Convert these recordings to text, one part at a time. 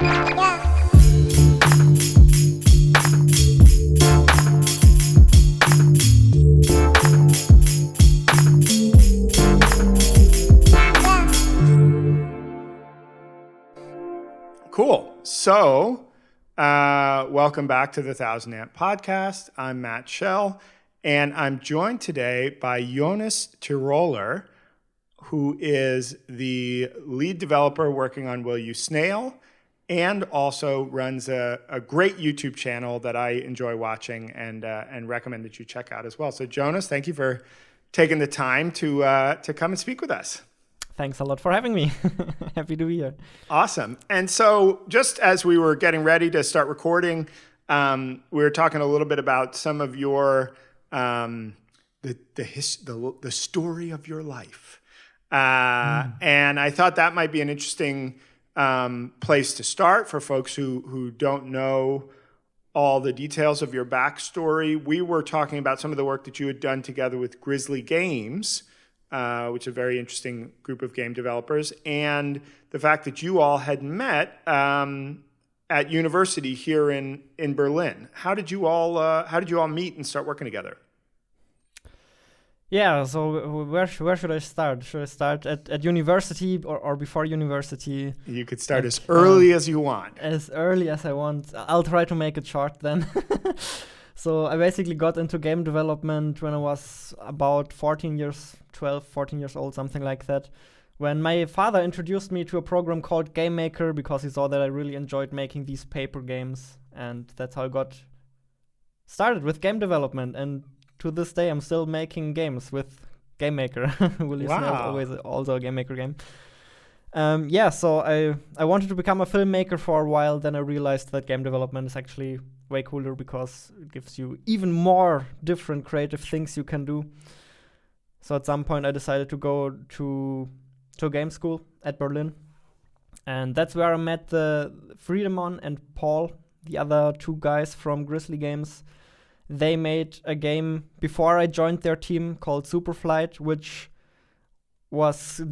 Cool. So, welcome back to the 1000 Amp Podcast. I'm Matt Schell, and I'm joined today by Jonas Tyroller, who is the lead developer working on Will You Snail, and also runs a great YouTube channel that I enjoy watching and recommend that you check out as well. So, Jonas, thank you for taking the time to come and speak with us. Thanks a lot for having me. Happy to be here. Awesome. And so just as we were getting ready to start recording, we were talking a little bit about some of your, the story of your life. And I thought that might be an interesting place to start for folks who don't know all the details of your backstory. We were talking about some of the work that you had done together with GrizzlyGames, which is a very interesting group of game developers, and the fact that you all had met at university here in Berlin. How did you all meet and start working together? Yeah, so where should I start? Should I start at university or before university? You could start as early as you want. As early as I want. I'll try to make it short then. So I basically got into game development when I was about 12, 14 years old, something like that. When my father introduced me to a program called Game Maker because he saw that I really enjoyed making these paper games. And that's how I got started with game development. And to this day, I'm still making games with Game Maker. Will You Snail is always also a Game Maker game. So I wanted to become a filmmaker for a while. Then I realized that game development is actually way cooler because it gives you even more different creative things you can do. So at some point I decided to go to game school at Berlin. And that's where I met Friedemon and Paul, the other two guys from GrizzlyGames. They made a game before I joined their team called Superflight, which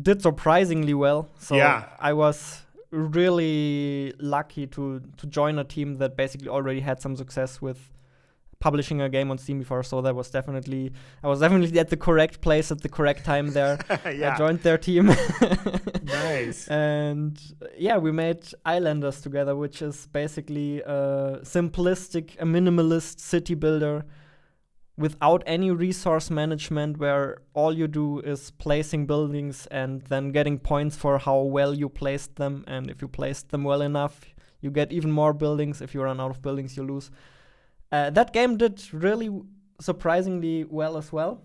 did surprisingly well. So yeah. I was really lucky to join a team that basically already had some success with publishing a game on Steam before. So I was definitely at the correct place at the correct time there. Yeah. I joined their team. Nice. And yeah, we made Islanders together, which is basically a minimalist city builder without any resource management, where all you do is placing buildings and then getting points for how well you placed them. And if you placed them well enough, you get even more buildings. If you run out of buildings, you lose. That game did really surprisingly well as well,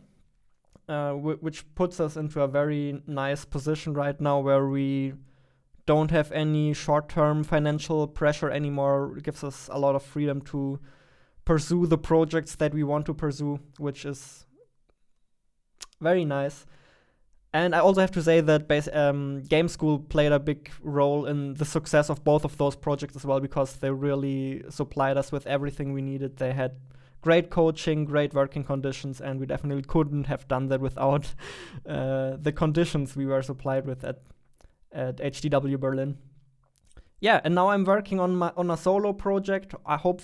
which puts us into a very nice position right now where we don't have any short-term financial pressure anymore. It gives us a lot of freedom to pursue the projects that we want to pursue, which is very nice. And I also have to say that Game School played a big role in the success of both of those projects as well, because they really supplied us with everything we needed. They had great coaching, great working conditions, and we definitely couldn't have done that without the conditions we were supplied with at HDW Berlin. Yeah, and now I'm working on a solo project. I hope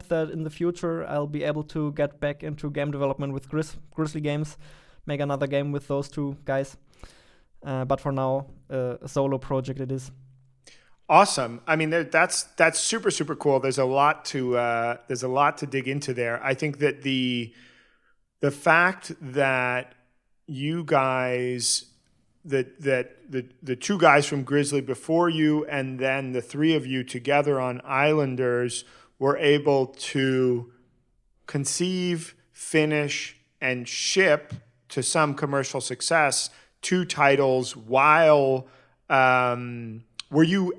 that in the future I'll be able to get back into game development with GrizzlyGames, make another game with those two guys. But for now, a solo project it is. Awesome. I mean, that's super, super cool. There's a lot to dig into there. I think that the fact that you guys, that the two guys from Grizzly before you and then the three of you together on Islanders were able to conceive, finish, and ship to some commercial success 2 titles while were you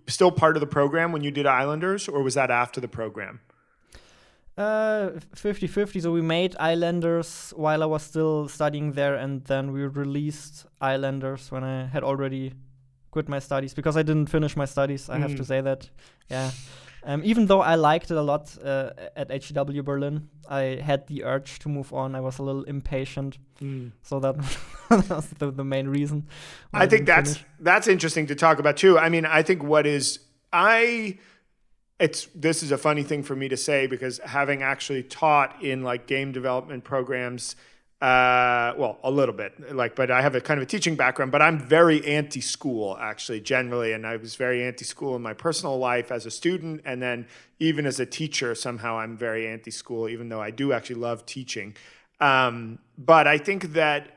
still part of the program when you did Islanders, or was that after the program? 50-50. So we made Islanders while I was still studying there, and then we released Islanders when I had already quit my studies because I didn't finish my studies. I have to say that. Yeah. Even though I liked it a lot at HEW Berlin, I had the urge to move on. I was a little impatient, so that was the main reason. I think that's interesting to talk about too. I mean, I think this is a funny thing for me to say because having actually taught in like game development programs. Well, a little bit, but I have a kind of a teaching background, but I'm very anti-school actually generally. And I was very anti-school in my personal life as a student. And then even as a teacher, somehow I'm very anti-school, even though I do actually love teaching. But I think that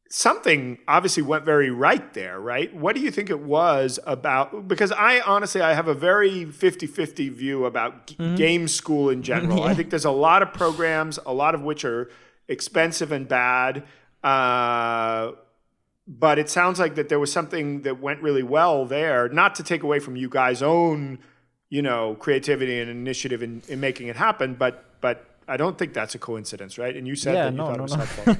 something obviously went very right there, right? What do you think it was about? Because I have a very 50-50 view about game school in general. Yeah. I think there's a lot of programs, a lot of which are expensive and bad. But it sounds like that there was something that went really well there, not to take away from you guys' own, creativity and initiative in making it happen, but I don't think that's a coincidence, right? And you said that you thought it was helpful.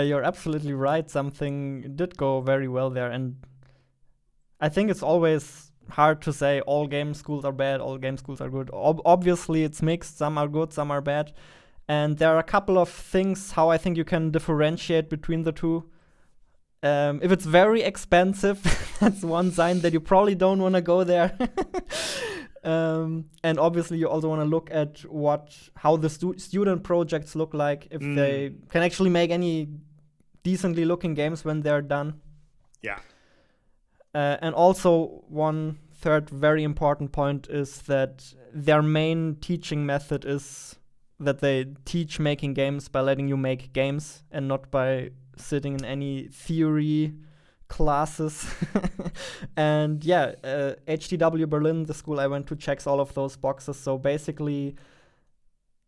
You're absolutely right. Something did go very well there. And I think it's always hard to say all game schools are bad, all game schools are good. Obviously, it's mixed. Some are good, some are bad. And there are a couple of things how I think you can differentiate between the two. If it's very expensive, that's one sign that you probably don't want to go there. And obviously you also want to look at how the student projects look like, if they can actually make any decently looking games when they're done. Yeah. And also one third very important point is that their main teaching method is that they teach making games by letting you make games and not by sitting in any theory classes. And HTW Berlin, the school I went to, checks all of those boxes. So basically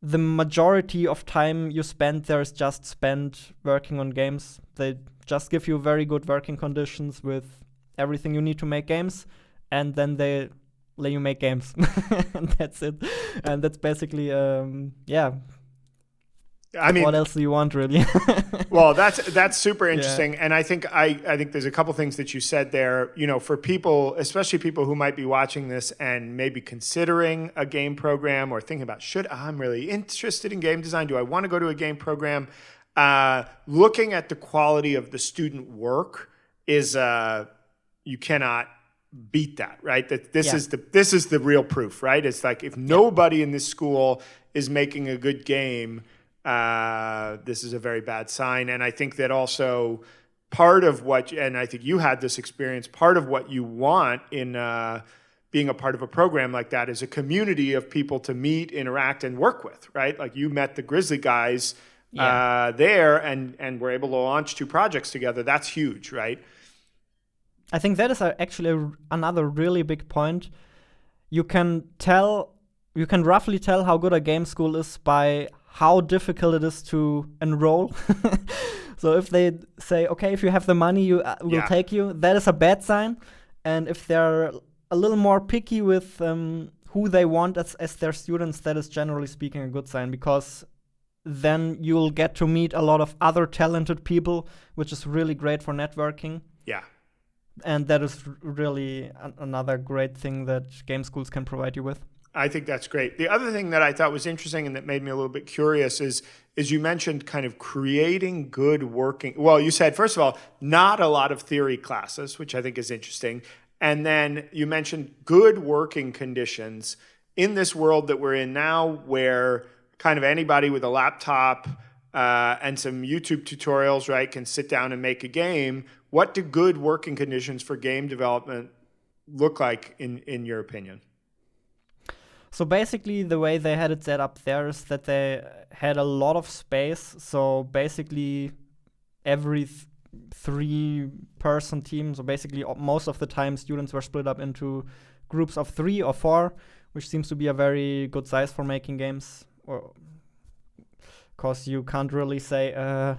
the majority of time you spend there is just spent working on games. They just give you very good working conditions with everything you need to make games, and then they let you make games. And that's it. And that's basically I mean, what else do you want, really? Well, that's super interesting, and I think there's a couple things that you said there. For people, especially people who might be watching this and maybe considering a game program or thinking about, I'm really interested in game design. Do I want to go to a game program? Looking at the quality of the student work is you cannot beat that, right? That this is the real proof, right? It's like if nobody in this school is making a good game, this is a very bad sign. And I think that also part of and I think you had this experience, part of what you want in being a part of a program like that is a community of people to meet, interact, and work with, right? Like you met the Grizzly guys there and were able to launch 2 projects together. That's huge, right? I think that is actually another really big point. You can roughly tell how good a game school is by how difficult it is to enroll. So if they say, okay, if you have the money, we'll take you, that is a bad sign. And if they're a little more picky with who they want as their students, that is generally speaking a good sign, because then you'll get to meet a lot of other talented people, which is really great for networking. Yeah. And that is really another great thing that game schools can provide you with. I think that's great. The other thing that I thought was interesting and that made me a little bit curious is you mentioned kind of creating good working. Well, you said, first of all, not a lot of theory classes, which I think is interesting. And then you mentioned good working conditions in this world that we're in now, where kind of anybody with a laptop and some YouTube tutorials, right, can sit down and make a game. What do good working conditions for game development look like in your opinion? So basically the way they had it set up there is that they had a lot of space. So basically every 3-person team, so basically most of the time students were split up into groups of 3 or 4, which seems to be a very good size for making games. Because you can't really say,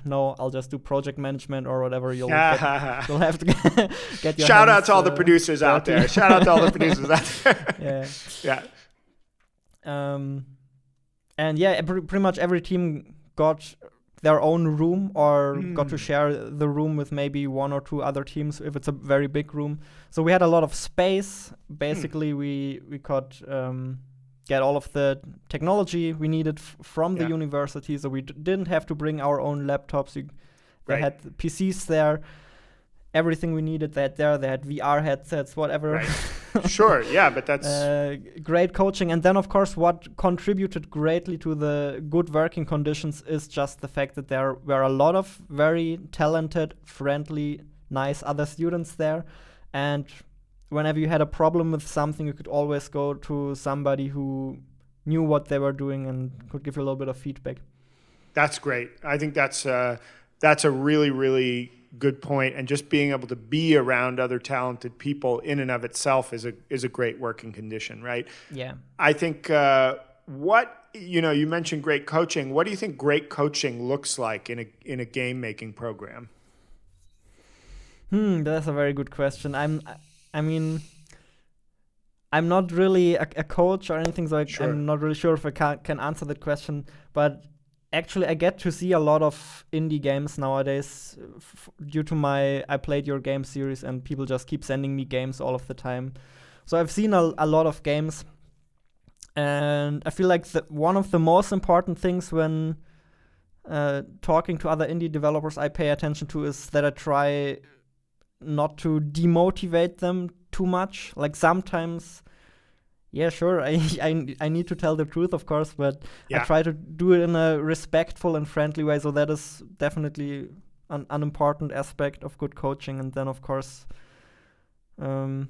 no, I'll just do project management or whatever. You'll have to get your Shout out to all the producers out there. Shout out to all the producers out there. Yeah. And pretty much every team got their own room or got to share the room with maybe 1 or 2 other teams if it's a very big room. So we had a lot of space. Basically, we could get all of the technology we needed from the university, so we didn't have to bring our own laptops. They had PCs there, everything we needed that there. They had VR headsets, whatever. Right. Sure, yeah, but that's great coaching. And then, of course, what contributed greatly to the good working conditions is just the fact that there were a lot of very talented, friendly, nice other students there. And whenever you had a problem with something, you could always go to somebody who knew what they were doing and could give you a little bit of feedback. That's great. I think that's a really, really good point. And just being able to be around other talented people in and of itself is a great working condition, right? Yeah. I think you mentioned great coaching. What do you think great coaching looks like in a game making program? That's a very good question. I'm not really a coach or anything, so I'm not really sure if I can answer that question. But actually, I get to see a lot of indie games nowadays due to I played your game series, and people just keep sending me games all of the time. So I've seen a lot of games, and I feel like one of the most important things when talking to other indie developers I pay attention to is that I try not to demotivate them too much. Like sometimes, yeah, sure, I need to tell the truth, of course, but I try to do it in a respectful and friendly way. So that is definitely an important aspect of good coaching. And then, of course, I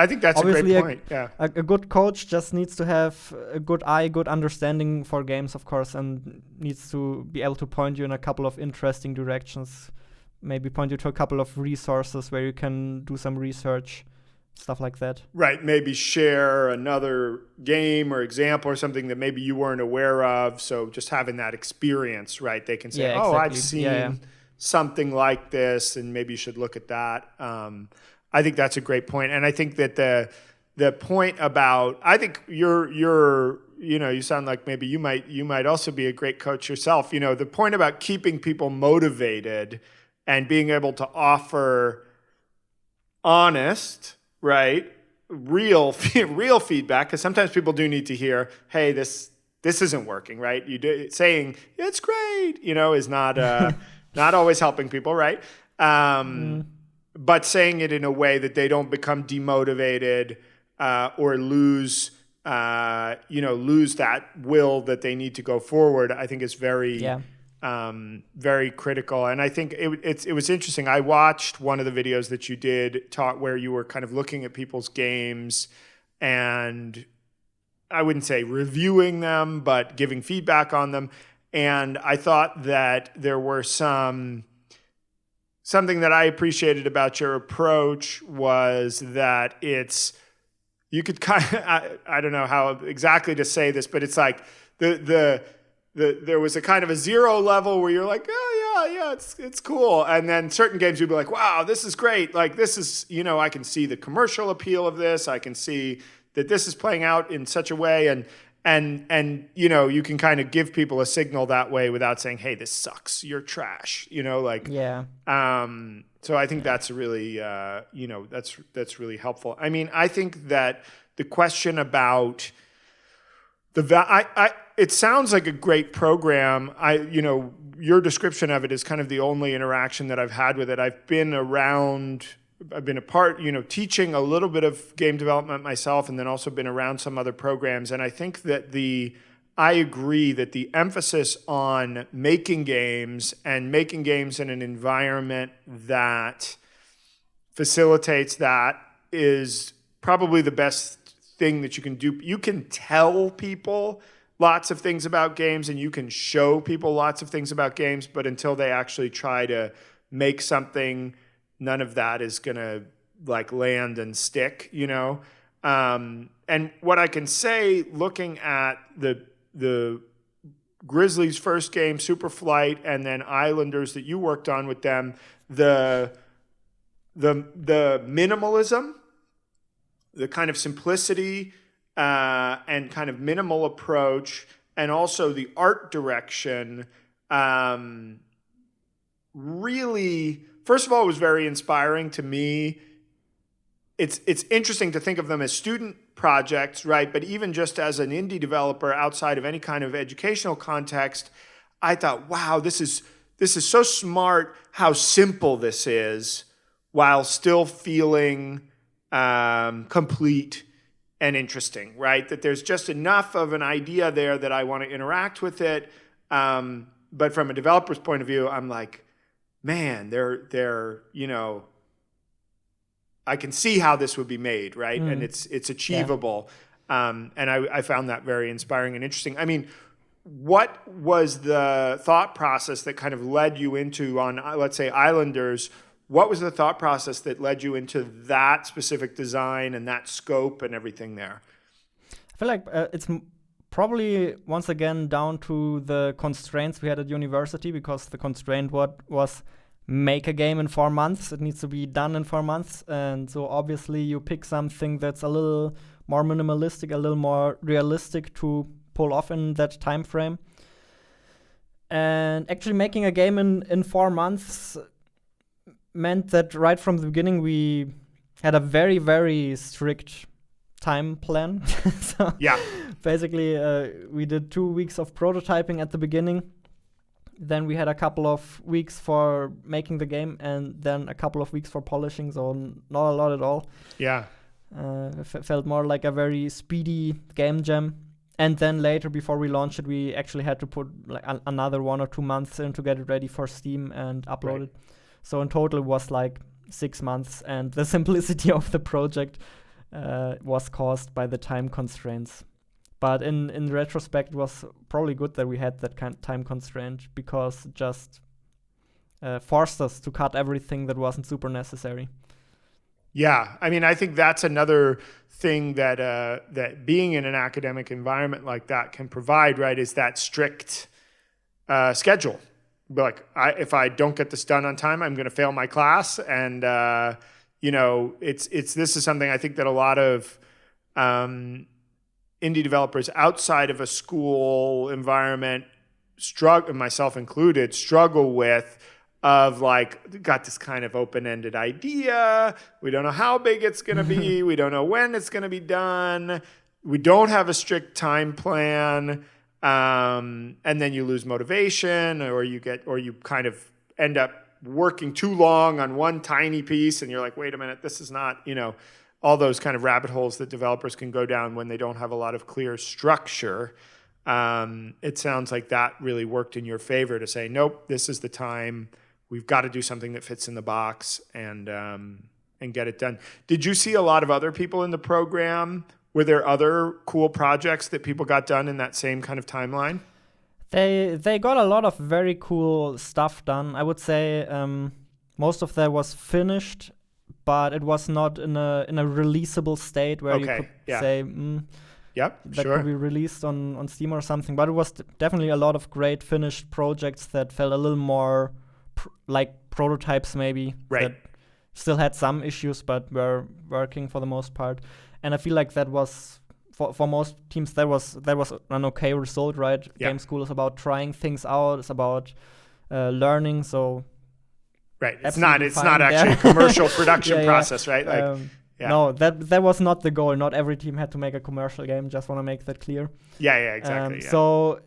think that's a great point. A good coach just needs to have a good eye, good understanding for games, of course, and needs to be able to point you in a couple of interesting directions. Maybe point you to a couple of resources where you can do some research, stuff like that. Right. Maybe share another game or example or something that maybe you weren't aware of. So just having that experience, right? They can say, exactly. I've seen something like this, and maybe you should look at that. I think that's a great point. And I think that the point about, I think you sound like maybe you might also be a great coach yourself. The point about keeping people motivated and being able to offer honest, right, real feedback, because sometimes people do need to hear, hey, this isn't working, right? Saying it's great, is not not always helping people, right? But saying it in a way that they don't become demotivated or lose that will that they need to go forward, I think is very very critical. And I think it was interesting. I watched one of the videos that you did where you were kind of looking at people's games, and I wouldn't say reviewing them, but giving feedback on them. And I thought that there were something that I appreciated about your approach was that you could kind of, I don't know how exactly to say this, but it's like there was a kind of a 0 level where you're like, oh yeah, it's cool. And then certain games you'd be like, wow, this is great. Like this is, I can see the commercial appeal of this. I can see that this is playing out in such a way. And you can kind of give people a signal that way without saying, hey, this sucks. You're trash. So I think that's really, that's really helpful. I mean, I think that the question about it sounds like a great program. Your description of it is kind of the only interaction that I've had with it. I've been a part, teaching a little bit of game development myself, and then also been around some other programs. And I think that I agree that the emphasis on making games and making games in an environment that facilitates that is probably the best thing that you can do. You can tell people lots of things about games, and you can show people lots of things about games, but until they actually try to make something, none of that is going to land and stick, And what I can say, looking at the Grizzlies' first game, Superflight, and then Islanders that you worked on with them, the minimalism, the kind of simplicity and kind of minimal approach, and also the art direction really, first of all, was very inspiring to me. It's interesting to think of them as student projects, right? But even just as an indie developer outside of any kind of educational context, I thought, wow, this is so smart how simple this is while still feeling complete and interesting, right? That there's just enough of an idea there that I want to interact with it. But from a developer's point of view, I'm like, man, they're I can see how this would be made, right? And it's achievable. And I found that very inspiring and interesting. I mean, what was the thought process that kind of led you into, on, let's say, Islanders? What was the thought process that led you into that specific design and that scope and everything there? I feel like it's probably, once again, down to the constraints we had at university, because the constraint was make a game in 4 months. It needs to be done in 4 months. And so obviously you pick something that's a little more minimalistic, a little more realistic to pull off in that time frame. And actually making a game in 4 months meant that right from the beginning we had a very, very strict time plan. So yeah, basically we did 2 weeks of prototyping at the beginning. Then we had a couple of weeks for making the game, and then a couple of weeks for polishing, so not a lot at all. Yeah. Felt more like a very speedy game jam. And then later, before we launched it, we actually had to put like another 1 or 2 months in to get it ready for Steam and upload it. So in total, it was like 6 months, and the simplicity of the project was caused by the time constraints. But in retrospect, it was probably good that we had that kind of time constraint, because it just forced us to cut everything that wasn't super necessary. Yeah, I mean, I think that's another thing that that being in an academic environment like that can provide, right? Is that strict schedule. Like, if I don't get this done on time, I'm going to fail my class, and this is something I think that a lot of indie developers outside of a school environment, myself included, struggle with, of like, got this kind of open-ended idea. We don't know how big it's going to be. We don't know when it's going to be done. We don't have a strict time plan. And then you lose motivation, or you kind of end up working too long on one tiny piece, and you're like, wait a minute, this is not, all those kind of rabbit holes that developers can go down when they don't have a lot of clear structure. It sounds like that really worked in your favor to say, nope, this is the time. We've got to do something that fits in the box and get it done. Did you see a lot of other people in the program? Were there other cool projects that people got done in that same kind of timeline? They got a lot of very cool stuff done. I would say most of that was finished, but it was not in a releasable state where you could say, that could be released on Steam or something. But it was definitely a lot of great finished projects that felt a little more like prototypes, maybe. Right. That still had some issues, but were working for the most part. And I feel like that was, for most teams, that was an okay result, right? Yeah. Game school is about trying things out. It's about learning. So. Right. It's not actually a commercial production process, right? Like, no, that was not the goal. Not every team had to make a commercial game. Just want to make that clear. Yeah, exactly. So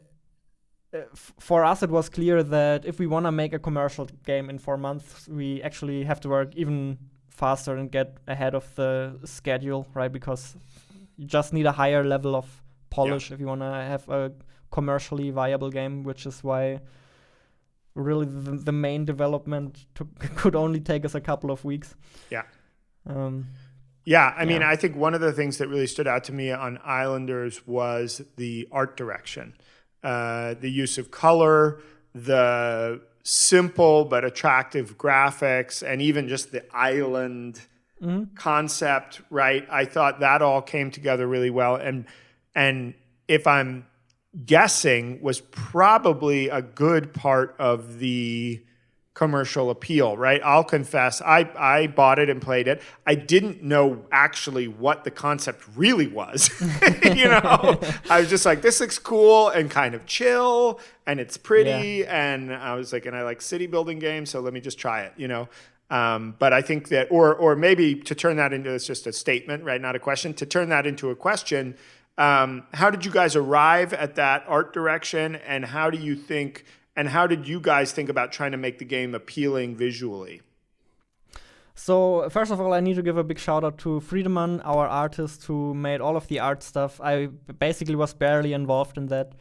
for us, it was clear that if we want to make a commercial game in 4 months, we actually have to work even faster and get ahead of the schedule, right? Because you just need a higher level of polish if you want to have a commercially viable game, which is why really the main development could only take us a couple of weeks. Yeah. I mean, I think one of the things that really stood out to me on Islanders was the art direction, the use of color, the simple but attractive graphics, and even just the island concept, right? I thought that all came together really well. And if I'm guessing, was probably a good part of the commercial appeal, right? I'll confess, I bought it and played it. I didn't know actually what the concept really was. I was just like, this looks cool and kind of chill, and it's pretty, and I was like, and I like city building games, so let me just try it, But I think that, or maybe to turn that into, it's just a statement, right? Not a question. To turn that into a question, how did you guys arrive at that art direction, and how did you guys think about trying to make the game appealing visually? So first of all, I need to give a big shout out to Friedemann, our artist who made all of the art stuff. I basically was barely involved in that,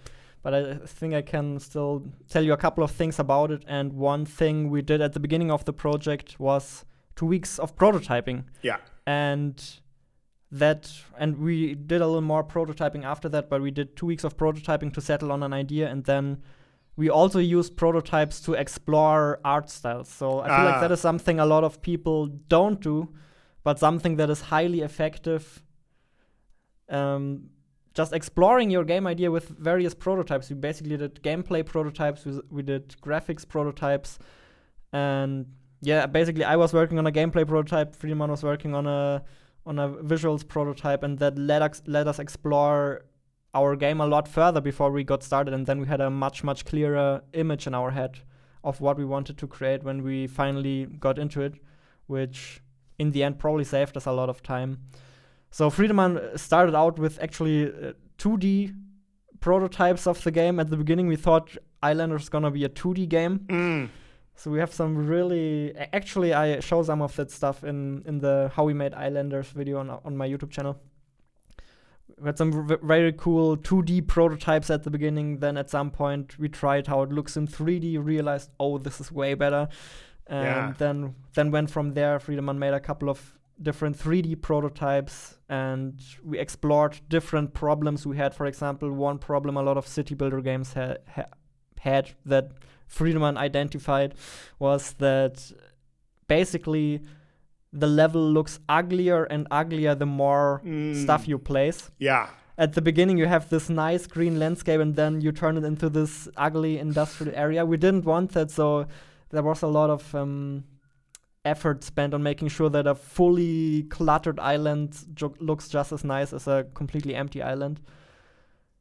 but I think I can still tell you a couple of things about it. And one thing we did at the beginning of the project was 2 weeks of prototyping. Yeah. And we did a little more prototyping after that, but we did 2 weeks of prototyping to settle on an idea, and then we also used prototypes to explore art styles. So I feel like that is something a lot of people don't do, but something that is highly effective. Just exploring your game idea with various prototypes. We basically did gameplay prototypes, we did graphics prototypes, and basically I was working on a gameplay prototype, Friedemann was working on a visuals prototype, and that let us explore our game a lot further before we got started, and then we had a much clearer image in our head of what we wanted to create when we finally got into it, which in the end probably saved us a lot of time. So Friedemann started out with actually 2D prototypes of the game. At the beginning we thought Islanders is gonna be a 2D game. So we have some really, actually I show some of that stuff in the How We Made Islanders video on my YouTube channel. We had some very cool 2D prototypes at the beginning. Then at some point we tried how it looks in 3D, realized, oh, this is way better. And then went from there. Friedemann made a couple of different 3D prototypes, and we explored different problems we had. For example, one problem a lot of city builder games had that Friedemann identified was that basically the level looks uglier and uglier the more stuff you place. Yeah. At the beginning, you have this nice green landscape, and then you turn it into this ugly industrial area. We didn't want that, so there was a lot of effort spent on making sure that a fully cluttered island looks just as nice as a completely empty island.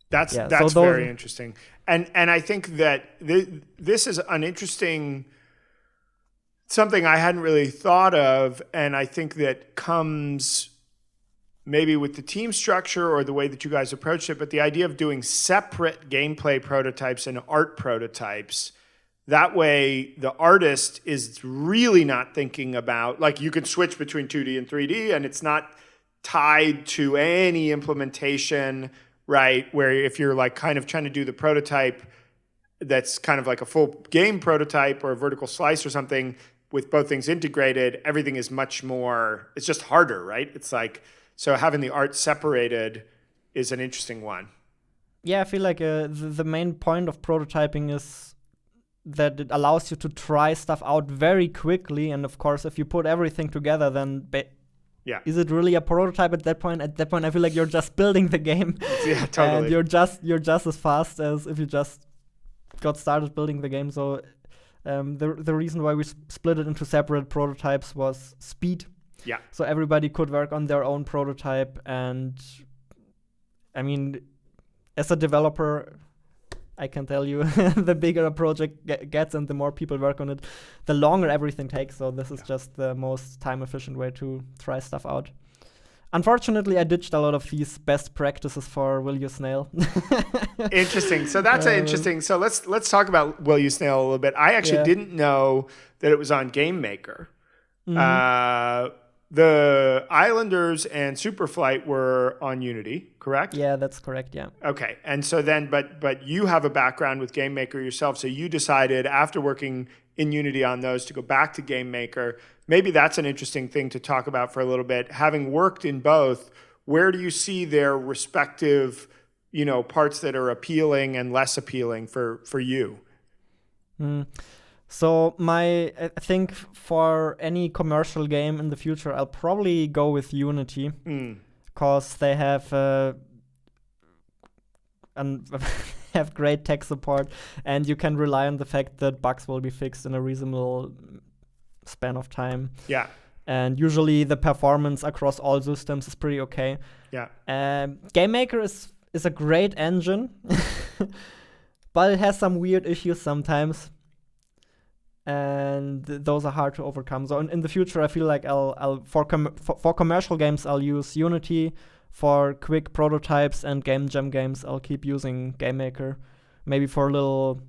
That's very interesting. And I think that this is an interesting, something I hadn't really thought of, and I think that comes maybe with the team structure or the way that you guys approached it, but the idea of doing separate gameplay prototypes and art prototypes. That way, the artist is really not thinking about, like, you can switch between 2D and 3D, and it's not tied to any implementation, right? Where if you're like kind of trying to do the prototype that's kind of like a full game prototype or a vertical slice or something with both things integrated, everything is much more, it's just harder, right? It's like, so having the art separated is an interesting one. Yeah, I feel like the main point of prototyping is that it allows you to try stuff out very quickly. And of course, if you put everything together, then is it really a prototype at that point? At that point, I feel like you're just building the game. Yeah, totally. And you're just as fast as if you just got started building the game. So the reason why we split it into separate prototypes was speed. Yeah. So everybody could work on their own prototype. And I mean, as a developer, I can tell you, the bigger a project gets and the more people work on it, the longer everything takes. So this is just the most time-efficient way to try stuff out. Unfortunately, I ditched a lot of these best practices for Will You Snail. Interesting. So that's interesting. So let's talk about Will You Snail a little bit. I actually didn't know that it was on Game Maker. Mm-hmm. The Islanders and Superflight were on Unity, correct? Yeah, that's correct, yeah. Okay. And so then, but you have a background with Game Maker yourself, so you decided after working in Unity on those to go back to Game Maker. Maybe that's an interesting thing to talk about for a little bit. Having worked in both, where do you see their respective, parts that are appealing and less appealing for you? So I think for any commercial game in the future, I'll probably go with Unity because they have have great tech support, and you can rely on the fact that bugs will be fixed in a reasonable span of time. Yeah. And usually the performance across all systems is pretty okay. Yeah. GameMaker is a great engine, but it has some weird issues sometimes, and those are hard to overcome. So in the future, I feel like I'll for commercial games I'll use Unity. For quick prototypes and game jam games, I'll keep using GameMaker. Maybe for little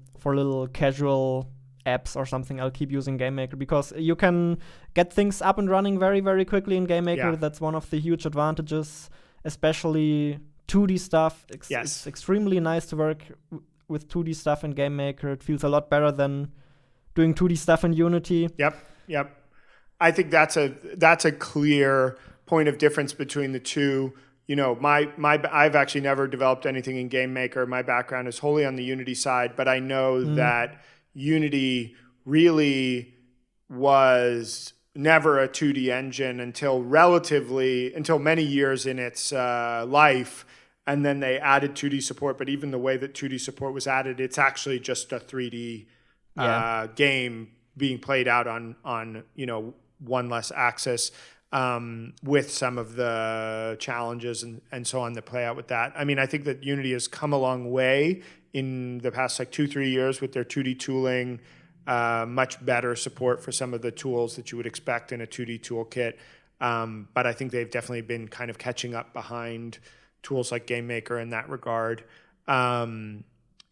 casual apps or something, I'll keep using GameMaker, because you can get things up and running very, very quickly in GameMaker. Yeah. That's one of the huge advantages, especially 2D stuff. It's extremely nice to work with 2D stuff in GameMaker. It feels a lot better than doing 2D stuff in Unity. Yep. I think that's a clear point of difference between the two. You know, I've actually never developed anything in GameMaker. My background is wholly on the Unity side, but I know that Unity really was never a 2D engine until many years in its life, and then they added 2D support. But even the way that 2D support was added, it's actually just a 3D game being played out on one less axis. With some of the challenges and so on that play out with that. I mean, I think that Unity has come a long way in the past 2-3 years with their 2D tooling, much better support for some of the tools that you would expect in a 2D toolkit. But I think they've definitely been kind of catching up behind tools like GameMaker in that regard.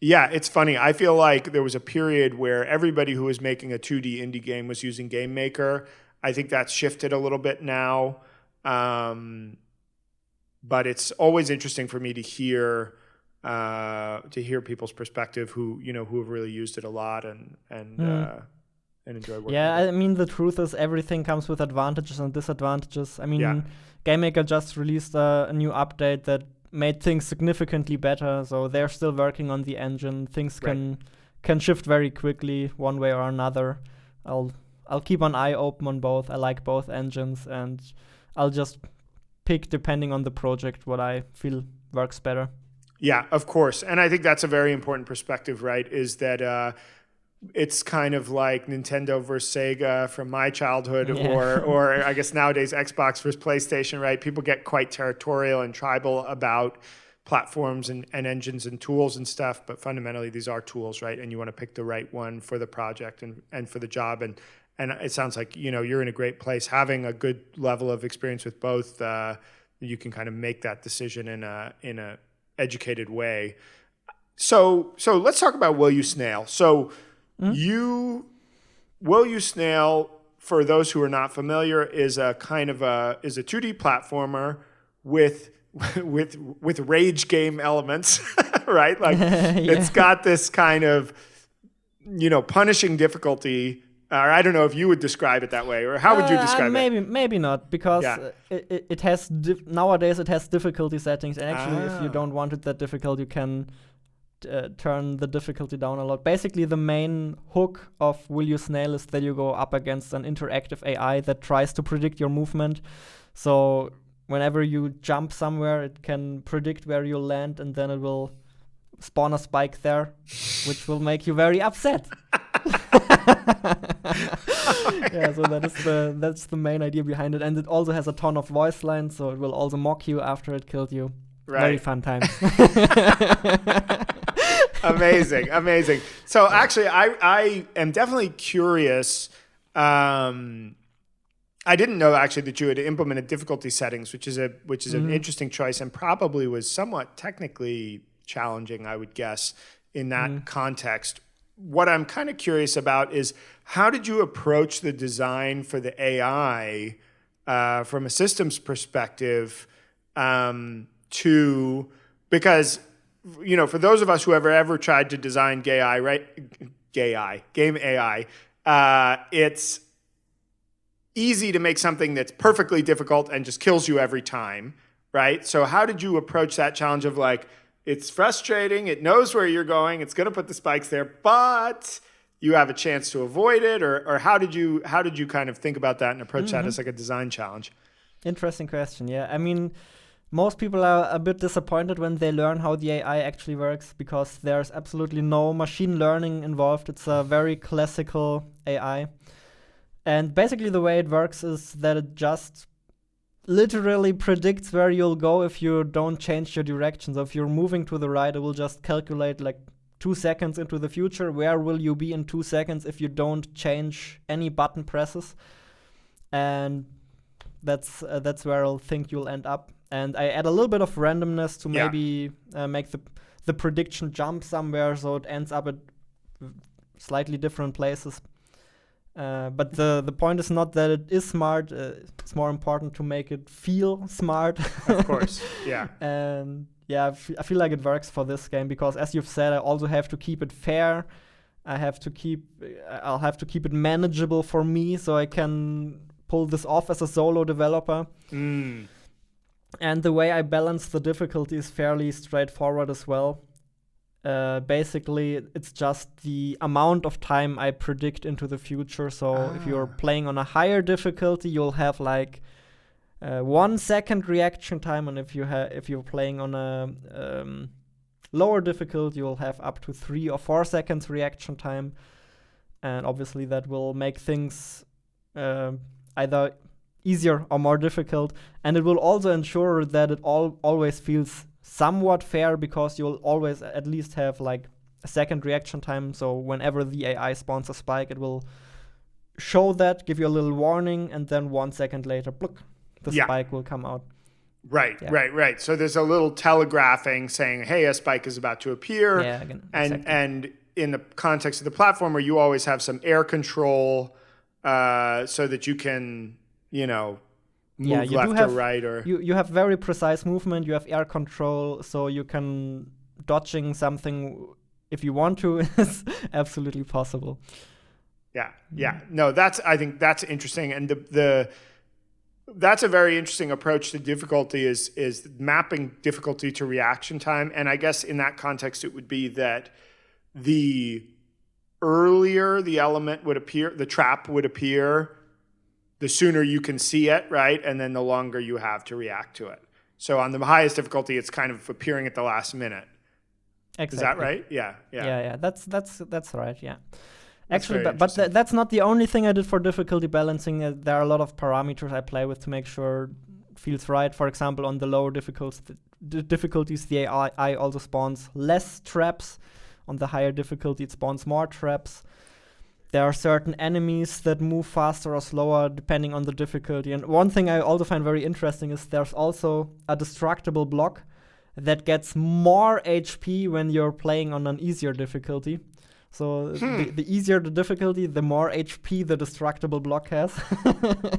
It's funny. I feel like there was a period where everybody who was making a 2D indie game was using GameMaker. I think that's shifted a little bit now, but it's always interesting for me to hear people's perspective who have really used it a lot and enjoy working. Yeah, with it. I mean, the truth is everything comes with advantages and disadvantages. I mean, GameMaker just released a new update that made things significantly better, so they're still working on the engine. Things can shift very quickly one way or another. I'll keep an eye open on both. I like both engines, and I'll just pick, depending on the project, what I feel works better. Yeah, of course. And I think that's a very important perspective, right? Is that it's kind of like Nintendo versus Sega from my childhood, or I guess nowadays Xbox versus PlayStation, right? People get quite territorial and tribal about platforms and engines and tools and stuff, but fundamentally these are tools, right? And you want to pick the right one for the project and for the job. And it sounds like you're in a great place, having a good level of experience with both. You can kind of make that decision in a educated way. So let's talk about Will You Snail. So Will You Snail, for those who are not familiar, is a 2D platformer with rage game elements, right? Like it's got this kind of punishing difficulty. Or I don't know if you would describe it that way, or how would you describe it? Maybe not, because it has nowadays it has difficulty settings. And actually, if you don't want it that difficult, you can turn the difficulty down a lot. Basically, the main hook of Will You Snail is that you go up against an interactive AI that tries to predict your movement. So whenever you jump somewhere, it can predict where you'll land, and then it will spawn a spike there, which will make you very upset. So that's the main idea behind it, and it also has a ton of voice lines, so it will also mock you after it killed you. Right. Very fun times. Amazing. So actually, I am definitely curious. I didn't know actually that you had implemented difficulty settings, which is an interesting choice, and probably was somewhat technically challenging, I would guess, in that context. What I'm kind of curious about is, how did you approach the design for the AI from a systems perspective? Because for those of us who have ever tried to design game AI, it's easy to make something that's perfectly difficult and just kills you every time, right? So how did you approach that challenge of like, it's frustrating, it knows where you're going, it's going to put the spikes there, but you have a chance to avoid it, or how did you kind of think about that and approach that as like a design challenge? Interesting question. Yeah, I mean, most people are a bit disappointed when they learn how the AI actually works, because there's absolutely no machine learning involved. It's a very classical AI. And basically the way it works is that it just literally predicts where you'll go if you don't change your direction. So if you're moving to the right, it will just calculate like 2 seconds into the future, where will you be in 2 seconds if you don't change any button presses. And that's where I'll think you'll end up. And I add a little bit of randomness to maybe make the prediction jump somewhere, so it ends up at slightly different places. But the point is not that it is smart. It's more important to make it feel smart. Of course, yeah. And yeah, I feel like it works for this game, because as you've said, I also have to keep it fair. I'll have to keep it manageable for me, so I can pull this off as a solo developer. And the way I balance the difficulty is fairly straightforward as well. Basically, it's just the amount of time I predict into the future. So if you're playing on a higher difficulty, you'll have like 1 second reaction time, and if you're playing on a lower difficulty, you'll have up to 3 or 4 seconds reaction time. And obviously, that will make things either easier or more difficult, and it will also ensure that it always feels somewhat fair, because you'll always at least have like a second reaction time. So whenever the AI spawns a spike, it will show that, give you a little warning, and then 1 second later, bloop, the spike will come out. Right. So there's a little telegraphing saying, hey, a spike is about to appear. Yeah, exactly. And in the context of the platformer, you always have some air control so that you can, move left or right, or you have very precise movement. You have air control, so you can dodging something if you want to is absolutely possible. Yeah. No, I think that's interesting, and that's a very interesting approach to difficulty is mapping difficulty to reaction time. And I guess in that context, it would be that the earlier the element would appear, the trap would appear, the sooner you can see it, right? And then the longer you have to react to it. So on the highest difficulty, it's kind of appearing at the last minute. Exactly. Is that right? Yeah. That's right. Yeah. Actually, but that's not the only thing I did for difficulty balancing. There are a lot of parameters I play with to make sure it feels right. For example, on the lower difficulties, the AI also spawns less traps. On the higher difficulty, it spawns more traps. There are certain enemies that move faster or slower depending on the difficulty. And one thing I also find very interesting is there's also a destructible block that gets more HP when you're playing on an easier difficulty. So the easier the difficulty, the more HP the destructible block has.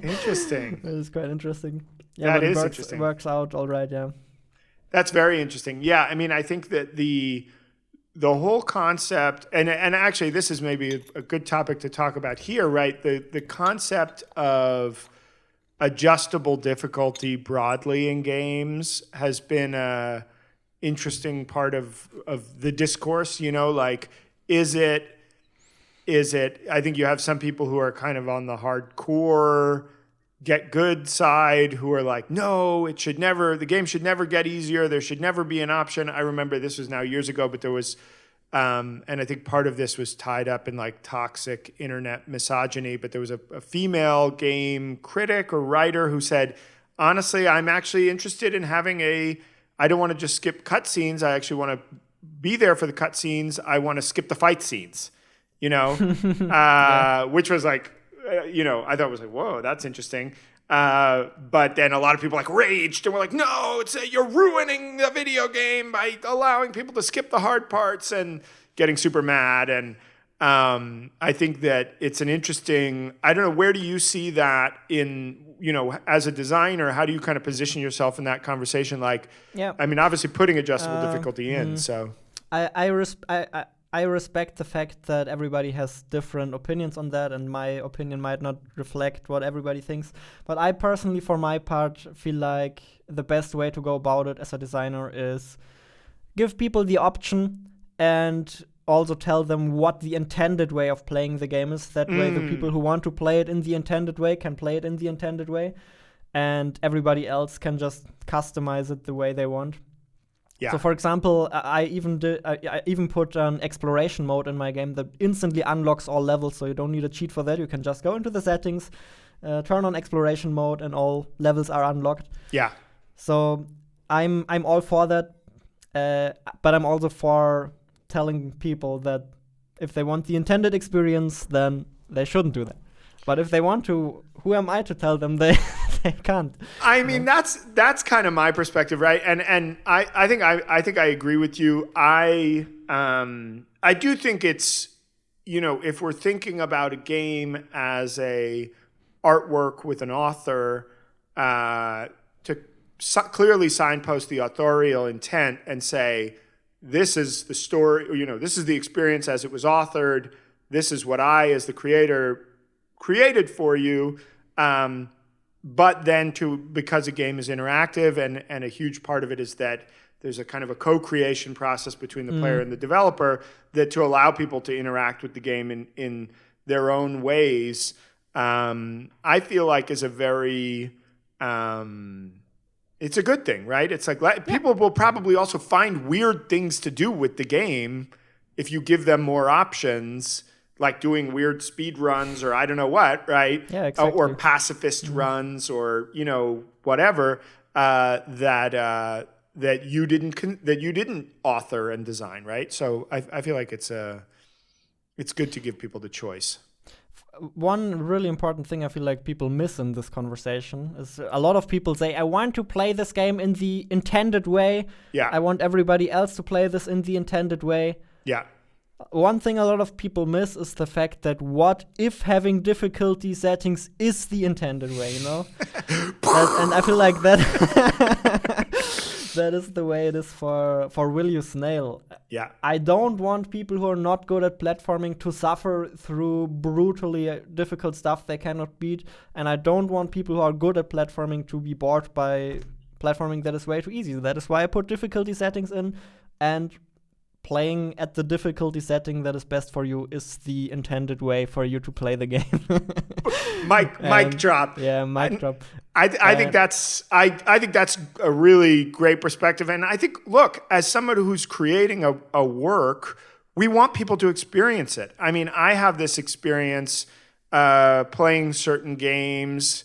Interesting. It's quite interesting. Yeah, that is interesting. It works out all right, yeah. That's very interesting. Yeah, I mean, I think that the whole concept, and actually this is maybe a good topic to talk about here, right? The concept of adjustable difficulty broadly in games has been a interesting part of the discourse, like is it I think you have some people who are kind of on the hardcore get good side who are like, no, the game should never get easier. There should never be an option. I remember this was now years ago, but there was, and I think part of this was tied up in like toxic internet misogyny, but there was a female game critic or writer who said, honestly, I'm actually interested in having I don't want to just skip cutscenes. I actually want to be there for the cutscenes. I want to skip the fight scenes, which was like, I thought it was like, whoa, that's interesting. But then a lot of people like raged and were like, no, you're ruining the video game by allowing people to skip the hard parts and getting super mad. And I think that it's an interesting, I don't know, where do you see that in, as a designer, how do you kind of position yourself in that conversation? Like, I mean, obviously putting adjustable difficulty in, so. I respect the fact that everybody has different opinions on that, and my opinion might not reflect what everybody thinks. But I personally, for my part, feel like the best way to go about it as a designer is give people the option and also tell them what the intended way of playing the game is. That way, the people who want to play it in the intended way can play it in the intended way. and everybody else can just customize it the way they want. Yeah. So, for example, I even put an exploration mode in my game that instantly unlocks all levels, so you don't need a cheat for that. You can just go into the settings, turn on exploration mode, and all levels are unlocked. Yeah. So I'm all for that, but I'm also for telling people that if they want the intended experience, then they shouldn't do that. But if they want to, who am I to tell them they can't? I mean, that's kind of my perspective, right? And I think I agree with you. I do think it's, if we're thinking about a game as a artwork with an author, to clearly signpost the authorial intent and say, this is the story, this is the experience as it was authored. This is what I, as the creator, created for you. But then because a game is interactive and a huge part of it is that there's a kind of a co-creation process between the player and the developer, that to allow people to interact with the game in their own ways, I feel like is a very, it's a good thing, right? It's like people will probably also find weird things to do with the game if you give them more options, like doing weird speed runs or I don't know what, right? Yeah, exactly. Or pacifist runs or whatever that you didn't author and design, right? So I feel like it's good to give people the choice. One really important thing I feel like people miss in this conversation is a lot of people say, I want to play this game in the intended way. Yeah. I want everybody else to play this in the intended way. Yeah. One thing a lot of people miss is the fact that what if having difficulty settings is the intended way, and I feel like that that is the way it is for Will You Snail. Yeah. I don't want people who are not good at platforming to suffer through brutally difficult stuff they cannot beat, and I don't want people who are good at platforming to be bored by platforming that is way too easy. That is why I put difficulty settings in, and playing at the difficulty setting that is best for you is the intended way for you to play the game. Mic drop. Yeah, mic drop. I think that's a really great perspective. And I think, look, as somebody who's creating a work, we want people to experience it. I mean, I have this experience playing certain games.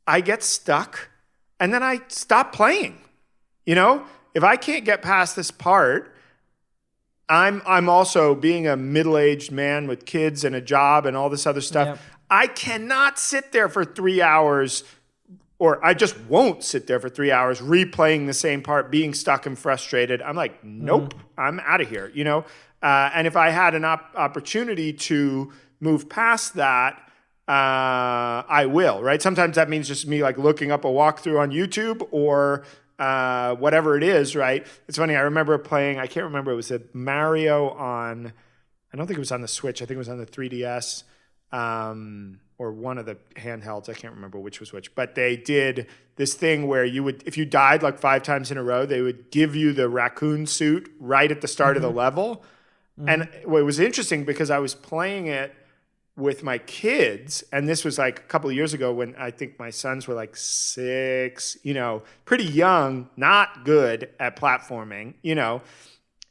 I get stuck and then I stop playing. If I can't get past this part, I'm also, being a middle-aged man with kids and a job and all this other stuff, Yep. I cannot sit there for 3 hours, or I just won't sit there for 3 hours replaying the same part, being stuck and frustrated. I'm like, nope, I'm out of here, And if I had an opportunity to move past that, I will, right? Sometimes that means just me like looking up a walkthrough on YouTube or whatever it is, right? It's funny, I remember playing, I can't remember, it was a Mario on, I don't think it was on the Switch, I think it was on the 3DS, or one of the handhelds, I can't remember which was which, but they did this thing where you would, if you died like 5 times in a row, they would give you the Raccoon Suit right at the start of the level. And it was interesting because I was playing it with my kids, and this was like a couple of years ago when I think my sons were like 6, pretty young, not good at platforming,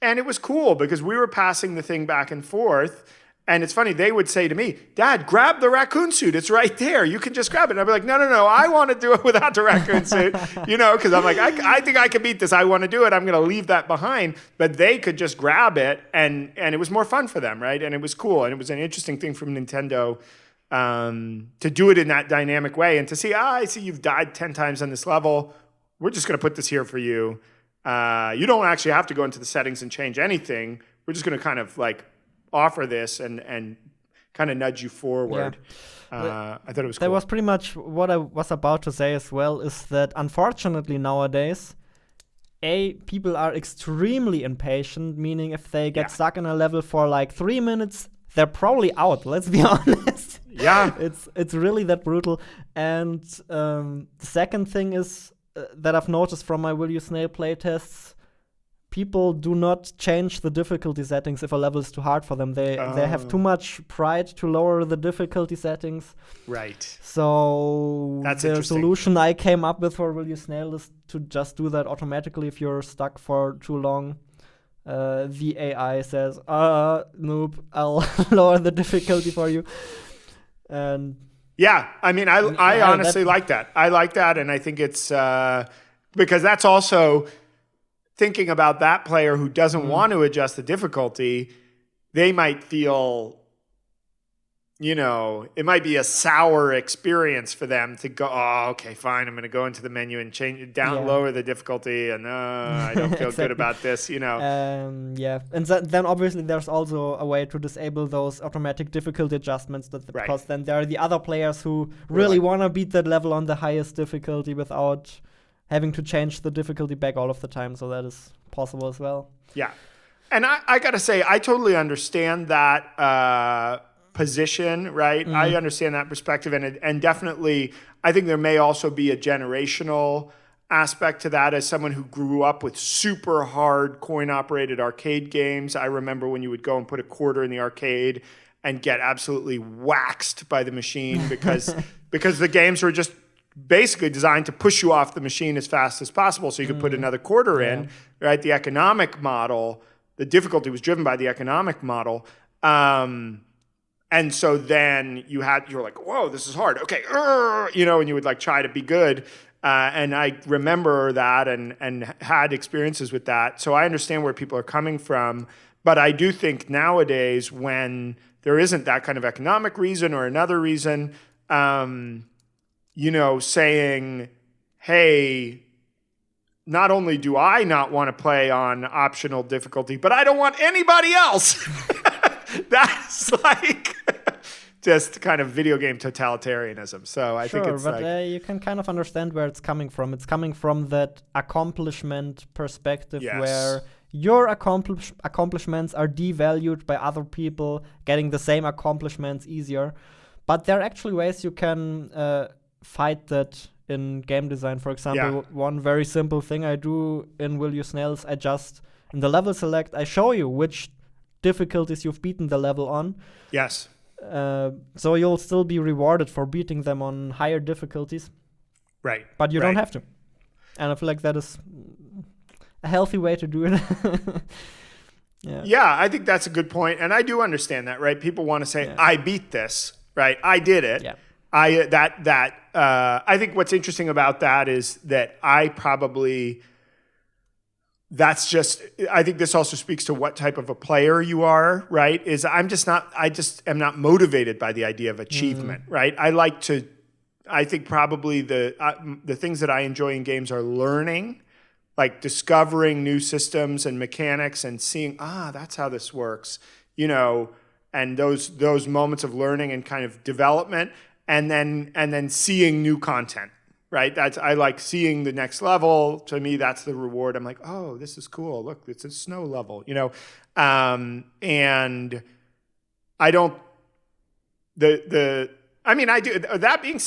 and it was cool because we were passing the thing back and forth. And it's funny, they would say to me, Dad, grab the Raccoon Suit. It's right there. You can just grab it. And I'd be like, no, I want to do it without the Raccoon Suit, because I'm like, I think I can beat this. I want to do it. I'm going to leave that behind. But they could just grab it, and it was more fun for them, right? And it was cool. And it was an interesting thing from Nintendo to do it in that dynamic way and to see, I see you've died 10 times on this level. We're just going to put this here for you. You don't actually have to go into the settings and change anything. We're just going to kind of like offer this and kind of nudge you forward. Yeah. I thought it was cool. That was pretty much what I was about to say as well, is that unfortunately nowadays, people are extremely impatient, meaning if they get stuck in a level for like 3 minutes, they're probably out, let's be honest. Yeah. It's really that brutal. And the second thing is that I've noticed from my Will You Snail playtests, people do not change the difficulty settings if a level is too hard for them. They have too much pride to lower the difficulty settings. Right. So That's the interesting. solution I came up with for Will You Snail is to just do that automatically if you're stuck for too long. The AI says, nope, I'll lower the difficulty for you. And yeah, I mean, I honestly like that. I like that, and I think it's because that's also thinking about that player who doesn't want to adjust the difficulty. They might feel, it might be a sour experience for them to go, oh, okay, fine, I'm going to go into the menu and change it down, lower the difficulty, and I don't feel good about this, And then obviously there's also a way to disable those automatic difficulty adjustments, because then there are the other players who really want to beat that level on the highest difficulty without having to change the difficulty back all of the time, so that is possible as well. Yeah. And I got to say, I totally understand that position, right? I understand that perspective, and definitely I think there may also be a generational aspect to that. As someone who grew up with super hard coin-operated arcade games, I remember when you would go and put a quarter in the arcade and get absolutely waxed by the machine because the games were just basically designed to push you off the machine as fast as possible so you could put another quarter in, right? The economic model, the difficulty was driven by the economic model. And so then you're like, whoa, this is hard. Okay, and you would like try to be good. And I remember that and had experiences with that. So I understand where people are coming from. But I do think nowadays when there isn't that kind of economic reason or another reason, saying, hey, not only do I not want to play on optional difficulty, but I don't want anybody else. That's like just kind of video game totalitarianism. So I think it's you can kind of understand where it's coming from. It's coming from that accomplishment perspective where your accomplishments are devalued by other people getting the same accomplishments easier. But there are actually ways you can fight that in game design. For example, one very simple thing I do in Will You Snail is I just, in the level select, I show you which difficulties you've beaten the level on. Yes. So you'll still be rewarded for beating them on higher difficulties. Right. But you don't have to. And I feel like that is a healthy way to do it. Yeah, I think that's a good point. And I do understand that, right? People want to say, I beat this, right? I did it. Yeah. I think what's interesting about that is that I think this also speaks to what type of a player you are, right? I just am not motivated by the idea of achievement, right? I think probably the things that I enjoy in games are learning, like discovering new systems and mechanics and seeing, that's how this works, and those moments of learning and kind of development, and then seeing new content. Right, I like seeing the next level. To me, that's the reward. I'm like, oh, this is cool. Look, it's a snow level, and I don't. I do. That being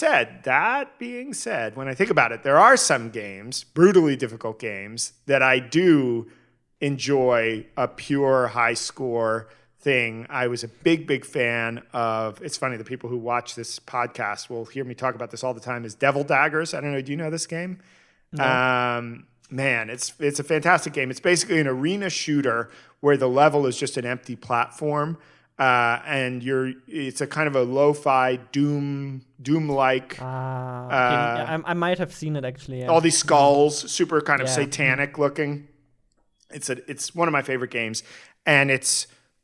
said, when I think about it, there are some games, brutally difficult games, that I do enjoy a pure high score thing. I was a big fan of. It's funny, the people who watch this podcast will hear me talk about this all the time. Is Devil Daggers? I don't know. Do you know this game? No. Man, it's a fantastic game. It's basically an arena shooter where the level is just an empty platform, and it's a kind of a lo-fi Doom-like. I might have seen it actually. Yeah. All these skulls, super kind of satanic looking. It's one of my favorite games, and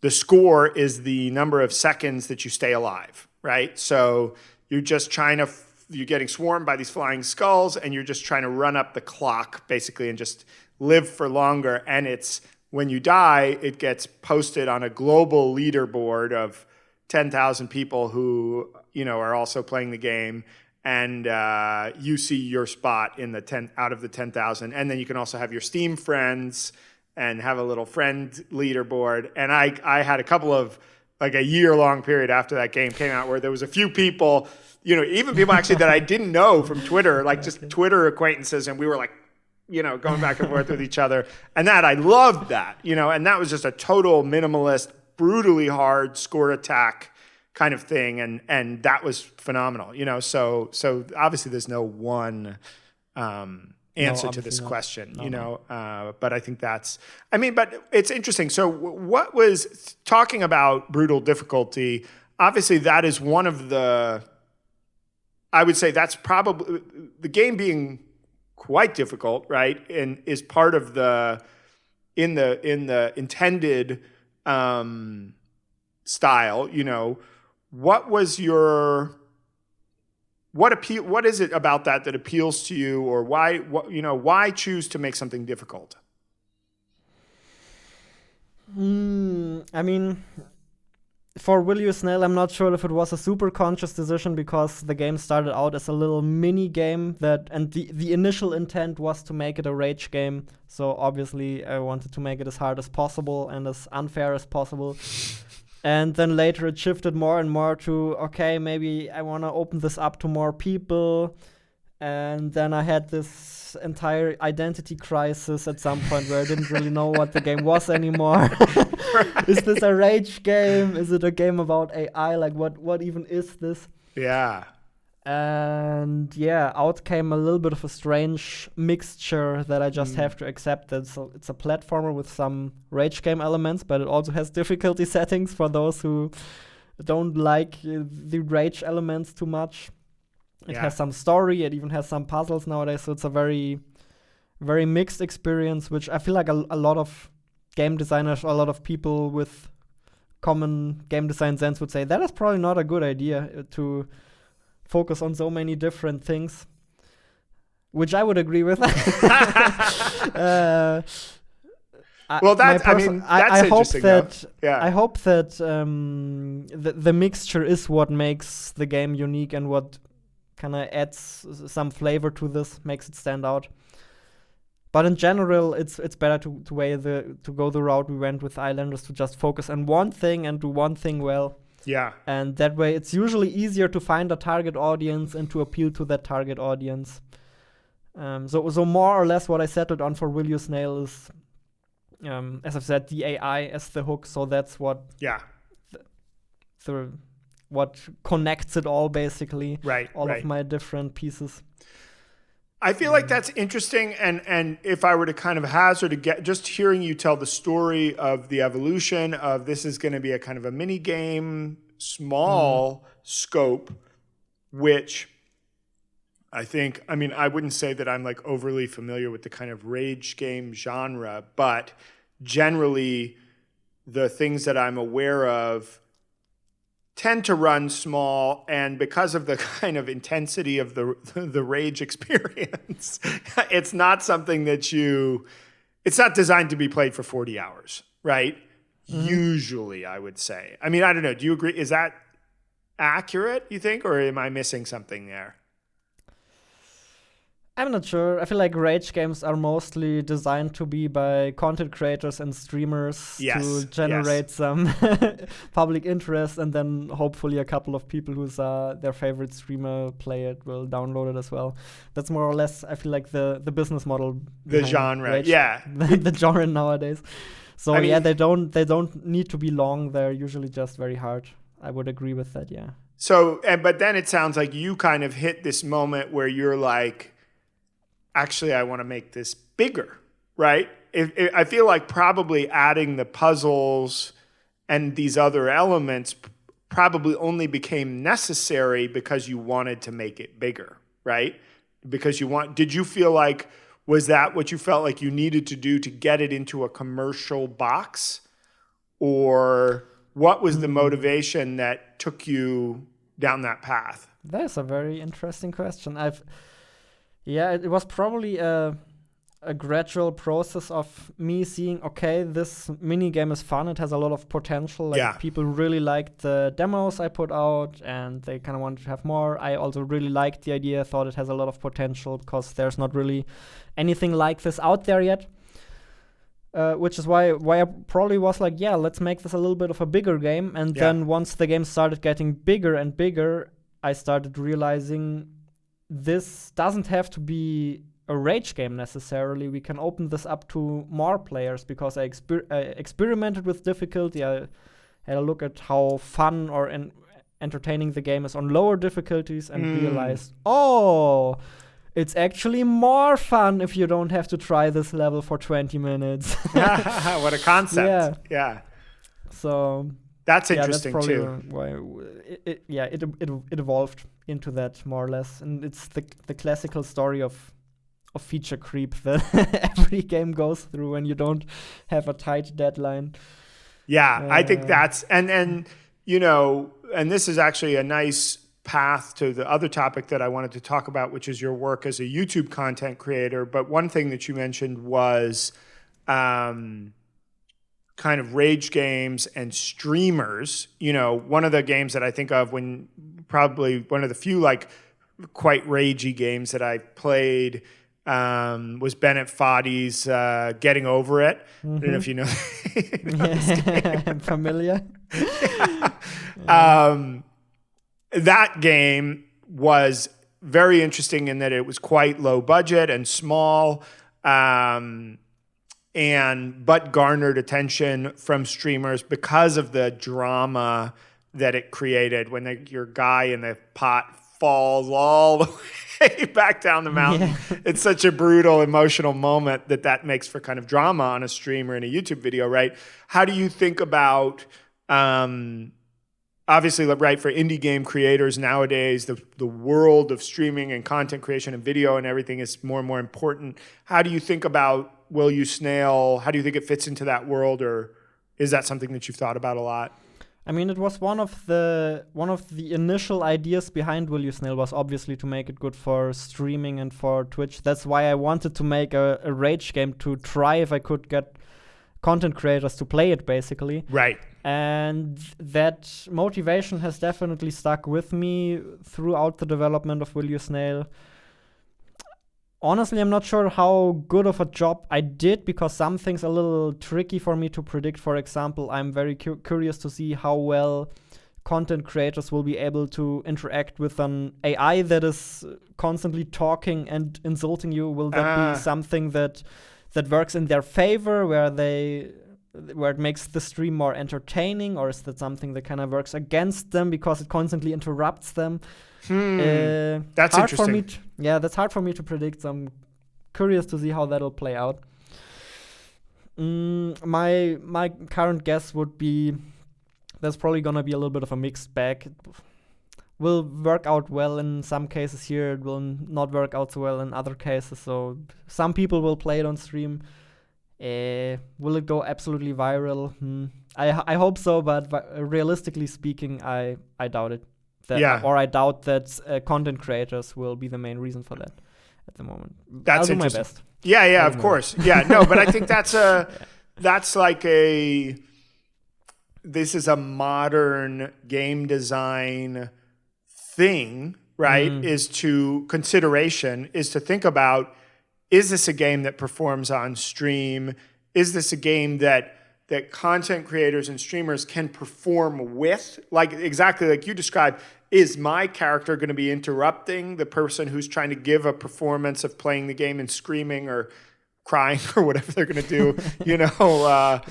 the score is the number of seconds that you stay alive, right? So you're just you're getting swarmed by these flying skulls, and you're just trying to run up the clock, basically, and just live for longer. And when you die, it gets posted on a global leaderboard of 10,000 people who, are also playing the game. And you see your spot in out of the 10,000. And then you can also have your Steam friends and have a little friend leaderboard. And I had a couple of, like a year-long period after that game came out where there was a few people, even people actually that I didn't know from Twitter, like just Twitter acquaintances, and we were like going back and forth with each other. And I loved that, and that was just a total minimalist, brutally hard score attack kind of thing. And that was phenomenal, so obviously there's no one answer to this question, but I think but it's interesting. So what was talking about brutal difficulty? Obviously that is one of I would say that's probably the game being quite difficult, right? And is part of in the intended style, what is it about that appeals to you, or why choose to make something difficult? For Will You Snail, I'm not sure if it was a super conscious decision, because the game started out as a little mini game and the initial intent was to make it a rage game. So obviously I wanted to make it as hard as possible and as unfair as possible. And then later it shifted more and more to, okay, maybe I want to open this up to more people. And then I had this entire identity crisis at some point where I didn't really know what the game was anymore. Is this a rage game? Is it a game about AI? Like, what even is this? Yeah. And out came a little bit of a strange mixture that I just have to accept. So it's a platformer with some rage game elements, but it also has difficulty settings for those who don't like the rage elements too much. It has some story. It even has some puzzles nowadays. So it's a very, very mixed experience, which I feel like a lot of game designers, or a lot of people with common game design sense would say that is probably not a good idea to focus on so many different things, which I would agree with. That's I hope interesting. That yeah. I hope that the mixture is what makes the game unique and what kind of adds some flavor to this, makes it stand out. But in general, it's better to go the route we went with Islanders, to just focus on one thing and do one thing well. Yeah. And that way, it's usually easier to find a target audience and to appeal to that target audience. So more or less what I settled on for Will You Snail is, as I've said, the AI as the hook. So that's what what connects it all, basically. Right. All of my different pieces. I feel like that's interesting, and if I were to kind of hazard a guess, just hearing you tell the story of the evolution of this is going to be a kind of a mini game, small scope, which I think, I wouldn't say that I'm like overly familiar with the kind of rage game genre, but generally the things that I'm aware of tend to run small, and because of the kind of intensity of the rage experience, it's not something that it's not designed to be played for 40 hours, right? Mm-hmm. Usually, I would say. I don't know. Do you agree? Is that accurate, you think, or am I missing something there? I'm not sure. I feel like rage games are mostly designed to be by content creators and streamers to generate some public interest, and then hopefully a couple of people who's their favorite streamer play it will download it as well. That's more or less, I feel like, the business model. The genre, rage, the genre nowadays. So they don't need to be long. They're usually just very hard. I would agree with that. Yeah. So, but then it sounds like you kind of hit this moment where you're like, actually, I want to make this bigger, right? I feel like probably adding the puzzles and these other elements probably only became necessary because you wanted to make it bigger, right? Because did you feel like, was that what you felt like you needed to do to get it into a commercial box? Or what was the motivation that took you down that path? That's a very interesting question. It was probably a gradual process of me seeing, okay, this mini game is fun. It has a lot of potential. People really liked the demos I put out, and they kind of wanted to have more. I also really liked the idea. Thought it has a lot of potential because there's not really anything like this out there yet. Which is why I probably was like, let's make this a little bit of a bigger game. And then once the game started getting bigger and bigger, I started realizing this doesn't have to be a rage game necessarily. We can open this up to more players because I experimented with difficulty. I had a look at how fun or entertaining the game is on lower difficulties and realized, it's actually more fun if you don't have to try this level for 20 minutes. What a concept. Yeah. So that's interesting that's too. Why it evolved into that more or less, and it's the classical story of feature creep that every game goes through when you don't have a tight deadline. Yeah, I think that's and you know, and this is actually a nice path to the other topic that I wanted to talk about, which is your work as a YouTube content creator. But one thing that you mentioned was kind of rage games and streamers. You know, one of the games that I think of when probably one of the few like quite ragey games that I played was Bennett Foddy's Getting Over It. I don't know if you know. I'm familiar. That game was very interesting in that it was quite low budget and small, but garnered attention from streamers because of the drama that it created when your guy in the pot falls all the way back down the mountain. Yeah. It's such a brutal, emotional moment that makes for kind of drama on a stream or in a YouTube video, right? How do you think about, obviously, right, for indie game creators nowadays, the world of streaming and content creation and video and everything is more and more important. How do you think about Will You Snail? How do you think it fits into that world, or is that something that you've thought about a lot? I mean, it was one of the initial ideas behind Will You Snail was obviously to make it good for streaming and for Twitch. That's why I wanted to make a rage game to try if I could get content creators to play it, basically. Right. And that motivation has definitely stuck with me throughout the development of Will You Snail. Honestly, I'm not sure how good of a job I did because some things are a little tricky for me to predict. For example, I'm very curious to see how well content creators will be able to interact with an AI that is constantly talking and insulting you. Will that be something that works in their favor, where it makes the stream more entertaining, or is that something that kind of works against them because it constantly interrupts them? That's hard interesting. For me that's hard for me to predict. So I'm curious to see how that'll play out. My current guess would be there's probably gonna be a little bit of a mixed bag. It will work out well in some cases here. It will not work out so well in other cases. So some people will play it on stream. Will it go absolutely viral? I hope so, but realistically speaking, I doubt it. Or I doubt that content creators will be the main reason for that at the moment. That's I'll do my interesting. best. Yeah, of course. Yeah, no, but I think that's this is a modern game design thing, right? Is to think about, is this a game that performs on stream? Is this a game that content creators and streamers can perform with? Like exactly like you described, is my character going to be interrupting the person who's trying to give a performance of playing the game and screaming or crying or whatever they're going to do? You know,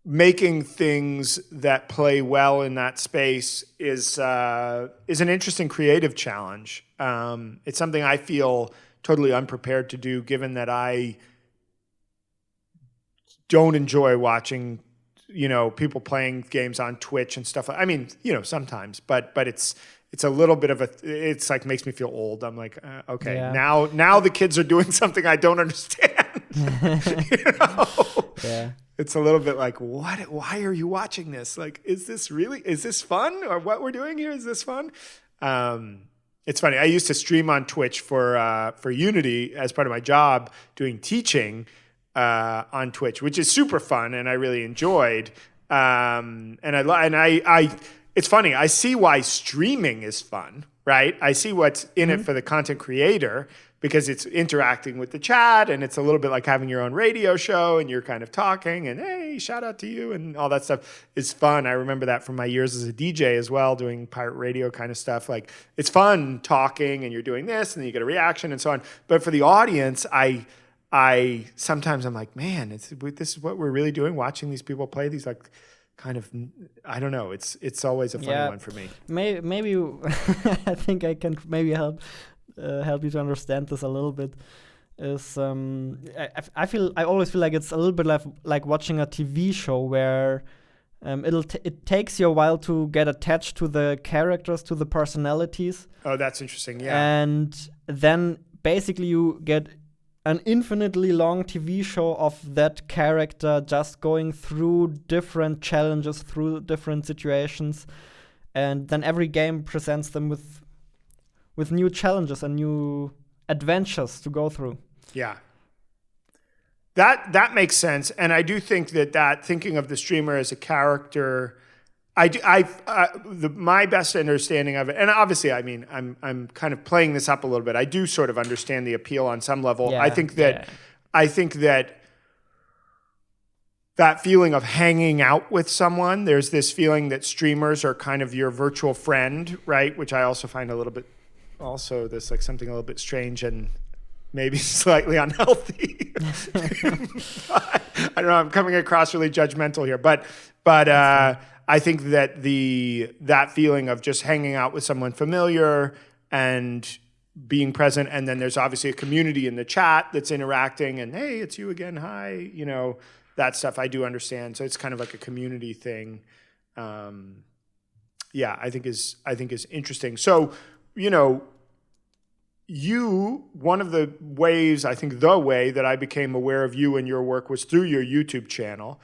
making things that play well in that space is an interesting creative challenge. It's something I feel totally unprepared to do, given that I don't enjoy watching, you know, people playing games on Twitch and stuff. I mean, you know, sometimes, but it's a little bit of it's like makes me feel old. I'm like, okay, now the kids are doing something I don't understand. You know? Yeah. It's a little bit like, what? Why are you watching this? Like, is this fun? Or what we're doing here? Is this fun? It's funny. I used to stream on Twitch for Unity as part of my job doing teaching on Twitch, which is super fun and I really enjoyed. It's funny. I see why streaming is fun, right? I see what's in it for the content creator because it's interacting with the chat and it's a little bit like having your own radio show and you're kind of talking and hey, shout out to you and all that stuff is fun. I remember that from my years as a DJ as well, doing pirate radio kind of stuff. Like it's fun talking and you're doing this and then you get a reaction and so on. But for the audience, I sometimes I'm like, man, this is what we're really doing, watching these people play these like kind of, I don't know. It's always a funny one for me. Maybe I think I can maybe help you to understand this a little bit. Is I always feel like it's a little bit like watching a TV show where it takes you a while to get attached to the characters, to the personalities. Oh, that's interesting. Yeah, and then basically you get an infinitely long TV show of that character just going through different challenges, through different situations, and then every game presents them with new challenges and new adventures to go through. Yeah. That makes sense, and I do think that thinking of the streamer as a character, my best understanding of it, and obviously, I mean, I'm kind of playing this up a little bit. I do sort of understand the appeal on some level. Yeah, I think that feeling of hanging out with someone, there's this feeling that streamers are kind of your virtual friend, right? Which I also find a little bit, also this like something a little bit strange and maybe slightly unhealthy. I don't know. I'm coming across really judgmental here, but I think that that feeling of just hanging out with someone familiar and being present, and then there's obviously a community in the chat that's interacting, and hey, it's you again, hi, that stuff I do understand. So it's kind of like a community thing. I think is interesting. So, one of the ways, I think the way that I became aware of you and your work was through your YouTube channel.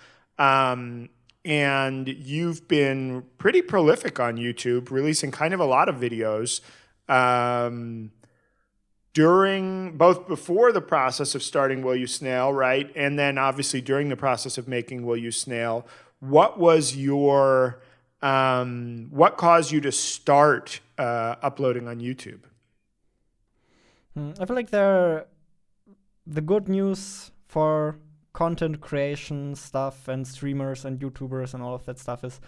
And you've been pretty prolific on YouTube, releasing kind of a lot of videos before the process of starting Will You Snail, right? And then obviously during the process of making Will You Snail. What was what caused you to start uploading on YouTube? I feel like the good news for content creation stuff and streamers and YouTubers and all of that stuff is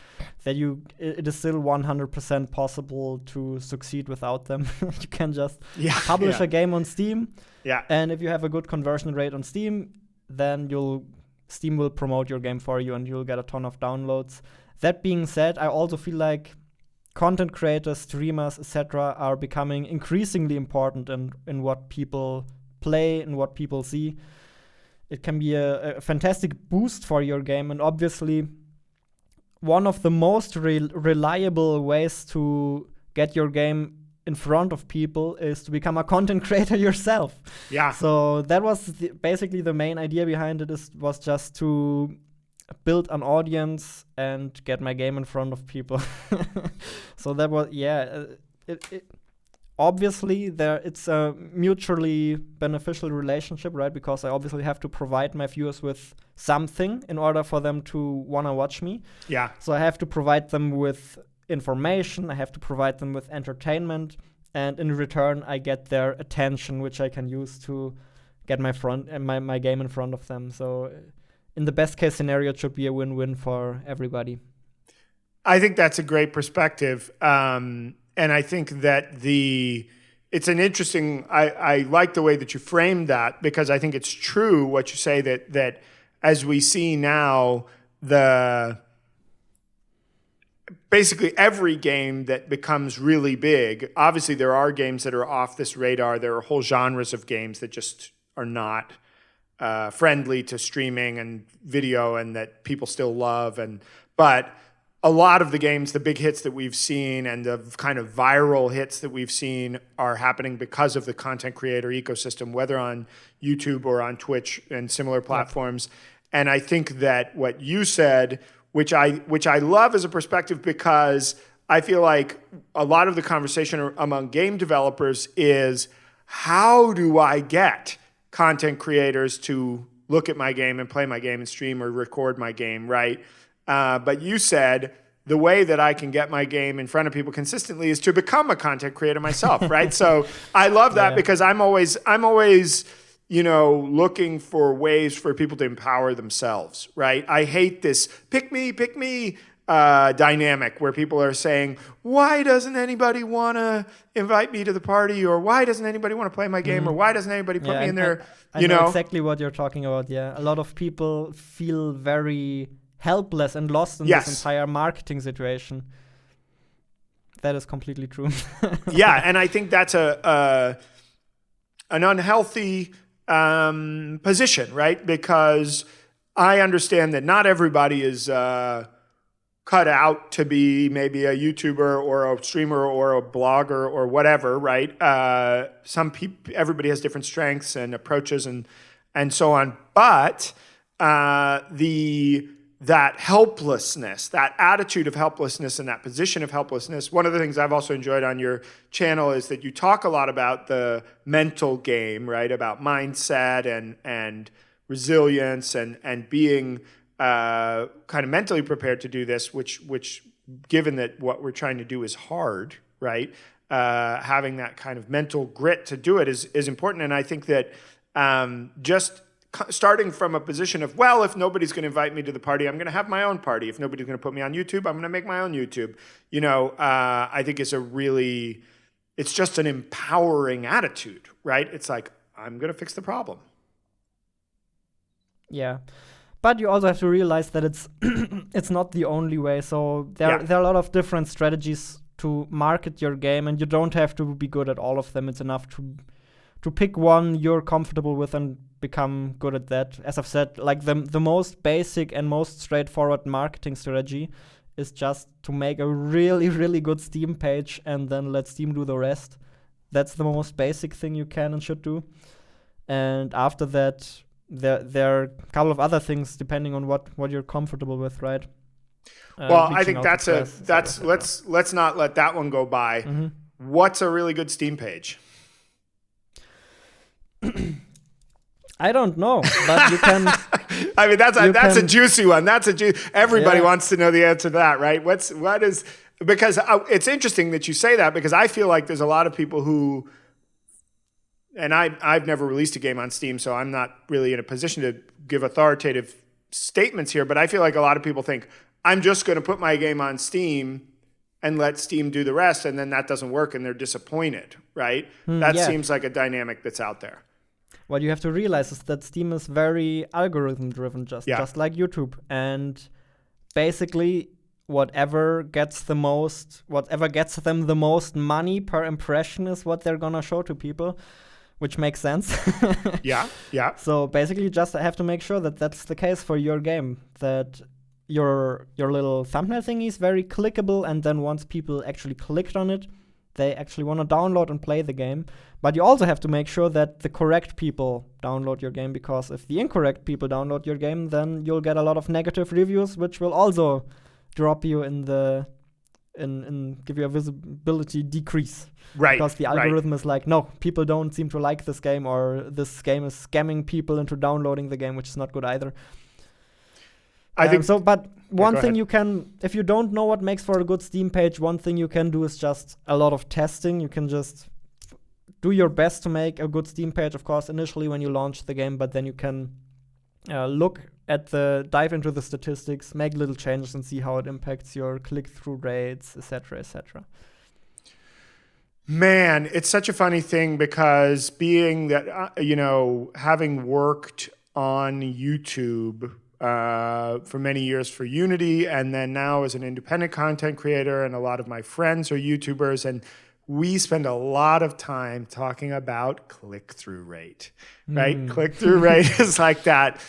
that it is still 100% possible to succeed without them. You can just publish a game on Steam. Yeah. And if you have a good conversion rate on Steam, then Steam will promote your game for you and you'll get a ton of downloads. That being said, I also feel like content creators, streamers, etc. are becoming increasingly important in what people play and what people see. It can be a fantastic boost for your game, and obviously one of the most reliable ways to get your game in front of people is to become a content creator yourself. Yeah. So that was basically the main idea behind it. Was just to build an audience and get my game in front of people. So that was obviously it's a mutually beneficial relationship, right? Because I obviously have to provide my viewers with something in order for them to want to watch me. Yeah. So I have to provide them with information, I have to provide them with entertainment, and in return I get their attention, which I can use to get my game in front of them. So in the best case scenario, it should be a win-win for everybody. I think that's a great perspective. And I think that it's an interesting, I like the way that you framed that, because I think it's true what you say that as we see now, basically every game that becomes really big, obviously there are games that are off this radar. There are whole genres of games that just are not friendly to streaming and video and that people still love. But a lot of the games, the big hits that we've seen and the kind of viral hits that we've seen are happening because of the content creator ecosystem, whether on YouTube or on Twitch and similar platforms. Yep. And I think that what you said, which I love as a perspective, because I feel like a lot of the conversation among game developers is, how do I get content creators to look at my game and play my game and stream or record my game, right? But you said the way that I can get my game in front of people consistently is to become a content creator myself, right? So I love that because I'm always, looking for ways for people to empower themselves, right? I hate this pick me dynamic where people are saying, why doesn't anybody want to invite me to the party? Or why doesn't anybody want to play my game? Or why doesn't anybody put me in there? I know exactly what you're talking about, yeah. A lot of people feel very helpless and lost in this entire marketing situation. That is completely true. Yeah, and I think that's an unhealthy position, right? Because I understand that not everybody is cut out to be maybe a YouTuber or a streamer or a blogger or whatever, right? Everybody has different strengths and approaches and so on. But that helplessness, that attitude of helplessness and that position of helplessness, one of the things I've also enjoyed on your channel is that you talk a lot about the mental game, right? About mindset and resilience and being kind of mentally prepared to do this, which given that what we're trying to do is hard, right? Having that kind of mental grit to do it is important. And I think that just starting from a position of, well, if nobody's going to invite me to the party, I'm going to have my own party. If nobody's going to put me on YouTube, I'm going to make my own YouTube. I think it's just an empowering attitude, right? It's like, I'm going to fix the problem. Yeah. But you also have to realize that it's not the only way. So there are a lot of different strategies to market your game, and you don't have to be good at all of them. It's enough to pick one you're comfortable with and become good at that. As I've said, like the most basic and most straightforward marketing strategy is just to make a really, really good Steam page and then let Steam do the rest. That's the most basic thing you can and should do. And after that, there are a couple of other things depending on what you're comfortable with, right? Well, I think let's not let that one go by. Mm-hmm. What's a really good Steam page? I don't know, but you can. I mean, that's a juicy one. Everybody wants to know the answer to that, right? Because it's interesting that you say that, because I feel like there's a lot of people who, and I've never released a game on Steam, so I'm not really in a position to give authoritative statements here, but I feel like a lot of people think, I'm just going to put my game on Steam and let Steam do the rest, and then that doesn't work and they're disappointed, right? That seems like a dynamic that's out there. What you have to realize is that Steam is very algorithm-driven, just like YouTube. And basically, whatever gets them the most money per impression is what they're gonna show to people, which makes sense. Yeah. So basically, you just have to make sure that that's the case for your game, that your little thumbnail thingy is very clickable, and then once people actually clicked on it, they actually want to download and play the game. But you also have to make sure that the correct people download your game, because if the incorrect people download your game, then you'll get a lot of negative reviews, which will also drop you give you a visibility decrease. Right. Because the algorithm is like, no, people don't seem to like this game, or this game is scamming people into downloading the game, which is not good either. I think so. But one thing you can, if you don't know what makes for a good Steam page, one thing you can do is just a lot of testing. You can just do your best to make a good Steam page, of course, initially when you launch the game, but then you can dive into the statistics, make little changes, and see how it impacts your click-through rates, etc., etc. Man, it's such a funny thing, because being that having worked on YouTube for many years for Unity, and then now as an independent content creator, and a lot of my friends are YouTubers, and we spend a lot of time talking about click-through rate, right? Click-through rate is like that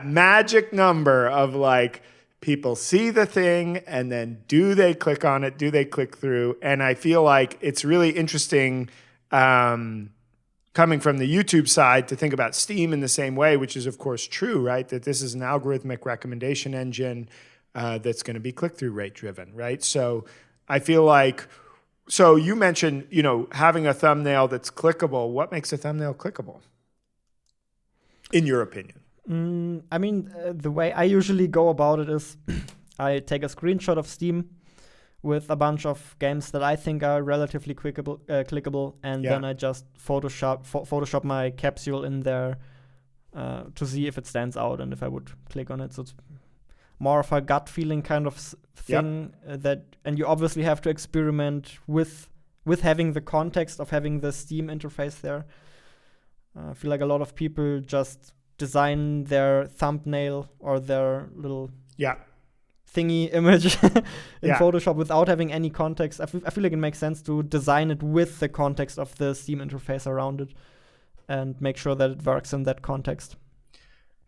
magic number of like, people see the thing and then do they click on it? Do they click through? And I feel like it's really interesting coming from the YouTube side to think about Steam in the same way, which is of course true, right? That this is an algorithmic recommendation engine that's going to be click-through rate driven, right? So I feel like, so you mentioned, having a thumbnail that's clickable. What makes a thumbnail clickable, in your opinion? I mean, the way I usually go about it is I take a screenshot of Steam, with a bunch of games that I think are relatively clickable, and then I just Photoshop my capsule in there to see if it stands out and if I would click on it. So it's more of a gut feeling kind of thing and you obviously have to experiment with having the context of having the Steam interface there. I feel like a lot of people just design their thumbnail or their little thingy image in Photoshop without having any context. I feel like it makes sense to design it with the context of the Steam interface around it and make sure that it works in that context.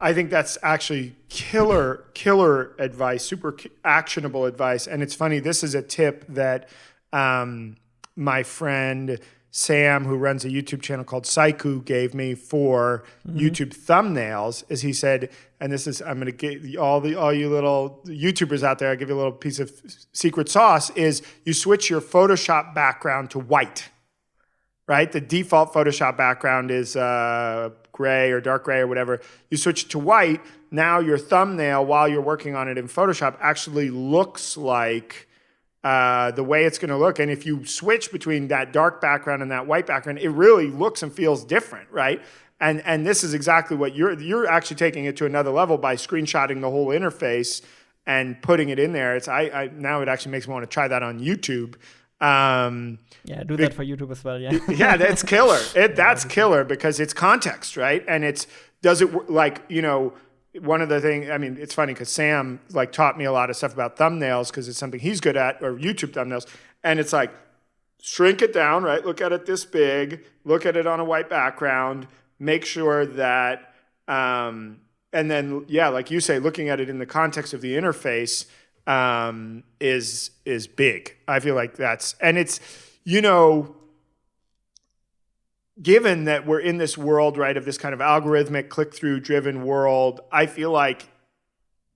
I think that's actually killer advice, super actionable advice. And it's funny, this is a tip that my friend Sam, who runs a YouTube channel called Saiku, gave me for YouTube thumbnails. Is he said, and this is, I'm going to get all you little YouTubers out there, I'll give you a little piece of secret sauce, is you switch your Photoshop background to white, right? The default Photoshop background is gray or dark gray or whatever. You switch it to white. Now your thumbnail, while you're working on it in Photoshop, actually looks like the way it's going to look. And if you switch between that dark background and that white background, it really looks and feels different, right? And this is exactly what you're actually taking it to another level by screenshotting the whole interface and putting it in there. It's now it actually makes me want to try that on YouTube. Do that for YouTube as well. Yeah, yeah, that's killer. That's killer because it's context, right? And one of the things, I mean, it's funny because Sam like taught me a lot of stuff about thumbnails because it's something he's good at, or YouTube thumbnails. And it's like, shrink it down, right? Look at it this big, look at it on a white background, make sure that, and then, like you say, looking at it in the context of the interface is big. I feel like and it's, given that we're in this world, right, of this kind of algorithmic click-through driven world, I feel like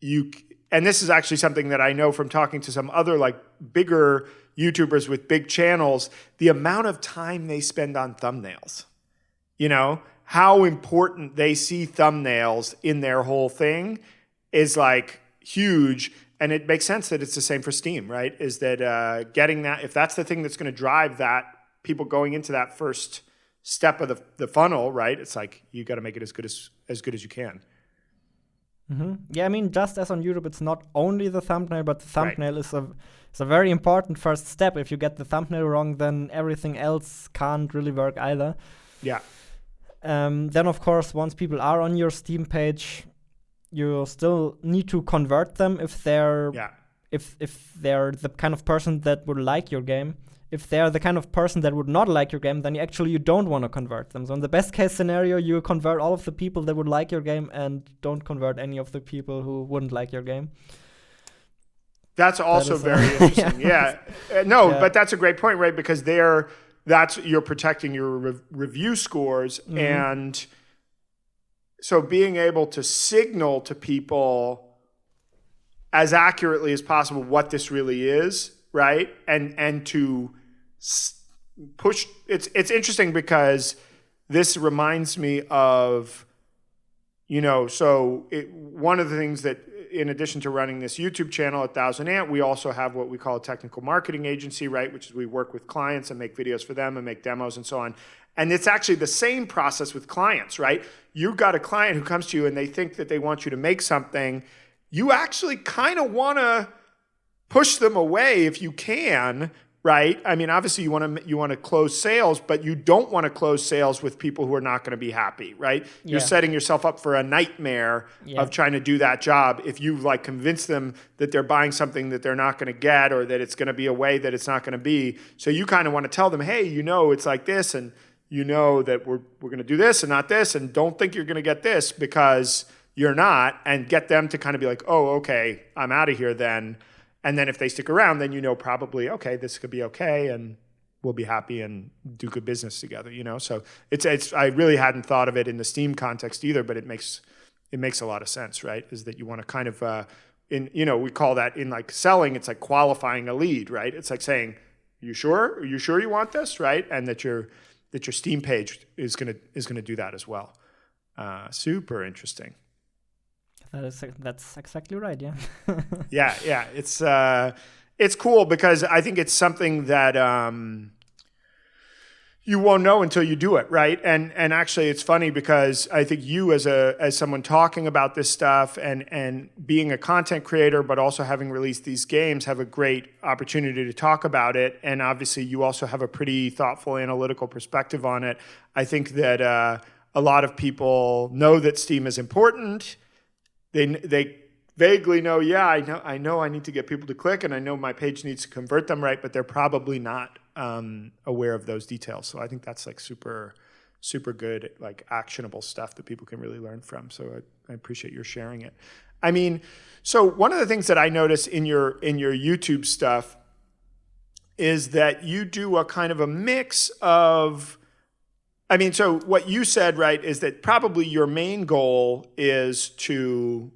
and this is actually something that I know from talking to some other like bigger YouTubers with big channels, the amount of time they spend on thumbnails, how important they see thumbnails in their whole thing is like huge. And it makes sense that it's the same for Steam, right? Is that getting that, if that's the thing that's going to drive that, people going into that first step of the funnel, right? It's like you got to make it as good as you can. Mm-hmm. Yeah, I mean, just as on YouTube, it's not only the thumbnail, but the thumbnail is a very important first step. If you get the thumbnail wrong, then everything else can't really work either. Yeah. Then, of course, once people are on your Steam page, you still need to convert them if they're if they're the kind of person that would like your game. If they're the kind of person that would not like your game, then you don't want to convert them. So in the best case scenario, you convert all of the people that would like your game and don't convert any of the people who wouldn't like your game. That's also very interesting. But that's a great point, right? Because you're protecting your review scores. Mm-hmm. And so being able to signal to people as accurately as possible what this really is, right? And to push, it's interesting because this reminds me of, one of the things that, in addition to running this YouTube channel at 1000 Ant, we also have what we call a technical marketing agency, right? Which is we work with clients and make videos for them and make demos and so on. And it's actually the same process with clients, right? You've got a client who comes to you and they think that they want you to make something. You actually kind of want to push them away if you can, right? I mean, obviously you want to close sales, but you don't want to close sales with people who are not going to be happy, right? Yeah. You're setting yourself up for a nightmare of trying to do that job if you like convince them that they're buying something that they're not going to get or that it's going to be a way that it's not going to be. So you kind of want to tell them, hey, it's like this, and that we're going to do this and not this, and don't think you're going to get this because you're not, and get them to kind of be like, oh, okay, I'm out of here then. And then if they stick around, then probably, okay, this could be okay, and we'll be happy and do good business together, So it's I really hadn't thought of it in the Steam context either, but it makes a lot of sense, right? Is that you want to kind of we call that in like selling, it's like qualifying a lead, right? It's like saying, you sure? Are you sure you want this, right? And that your Steam page is gonna do that as well. Super interesting. That's exactly right. Yeah. yeah. it's cool because I think it's something that you won't know until you do it, right? And actually, it's funny because I think you, as someone talking about this stuff and being a content creator, but also having released these games, have a great opportunity to talk about it. And obviously, you also have a pretty thoughtful, analytical perspective on it. I think that a lot of people know that Steam is important. They vaguely know, I know I need to get people to click, and I know my page needs to convert them right, but they're probably not aware of those details. So I think that's like super, super good, like actionable stuff that people can really learn from. So I appreciate your sharing it. I mean, so one of the things that I notice in your YouTube stuff is that you do a kind of a mix of, I mean, so what you said, right, is that probably your main goal is to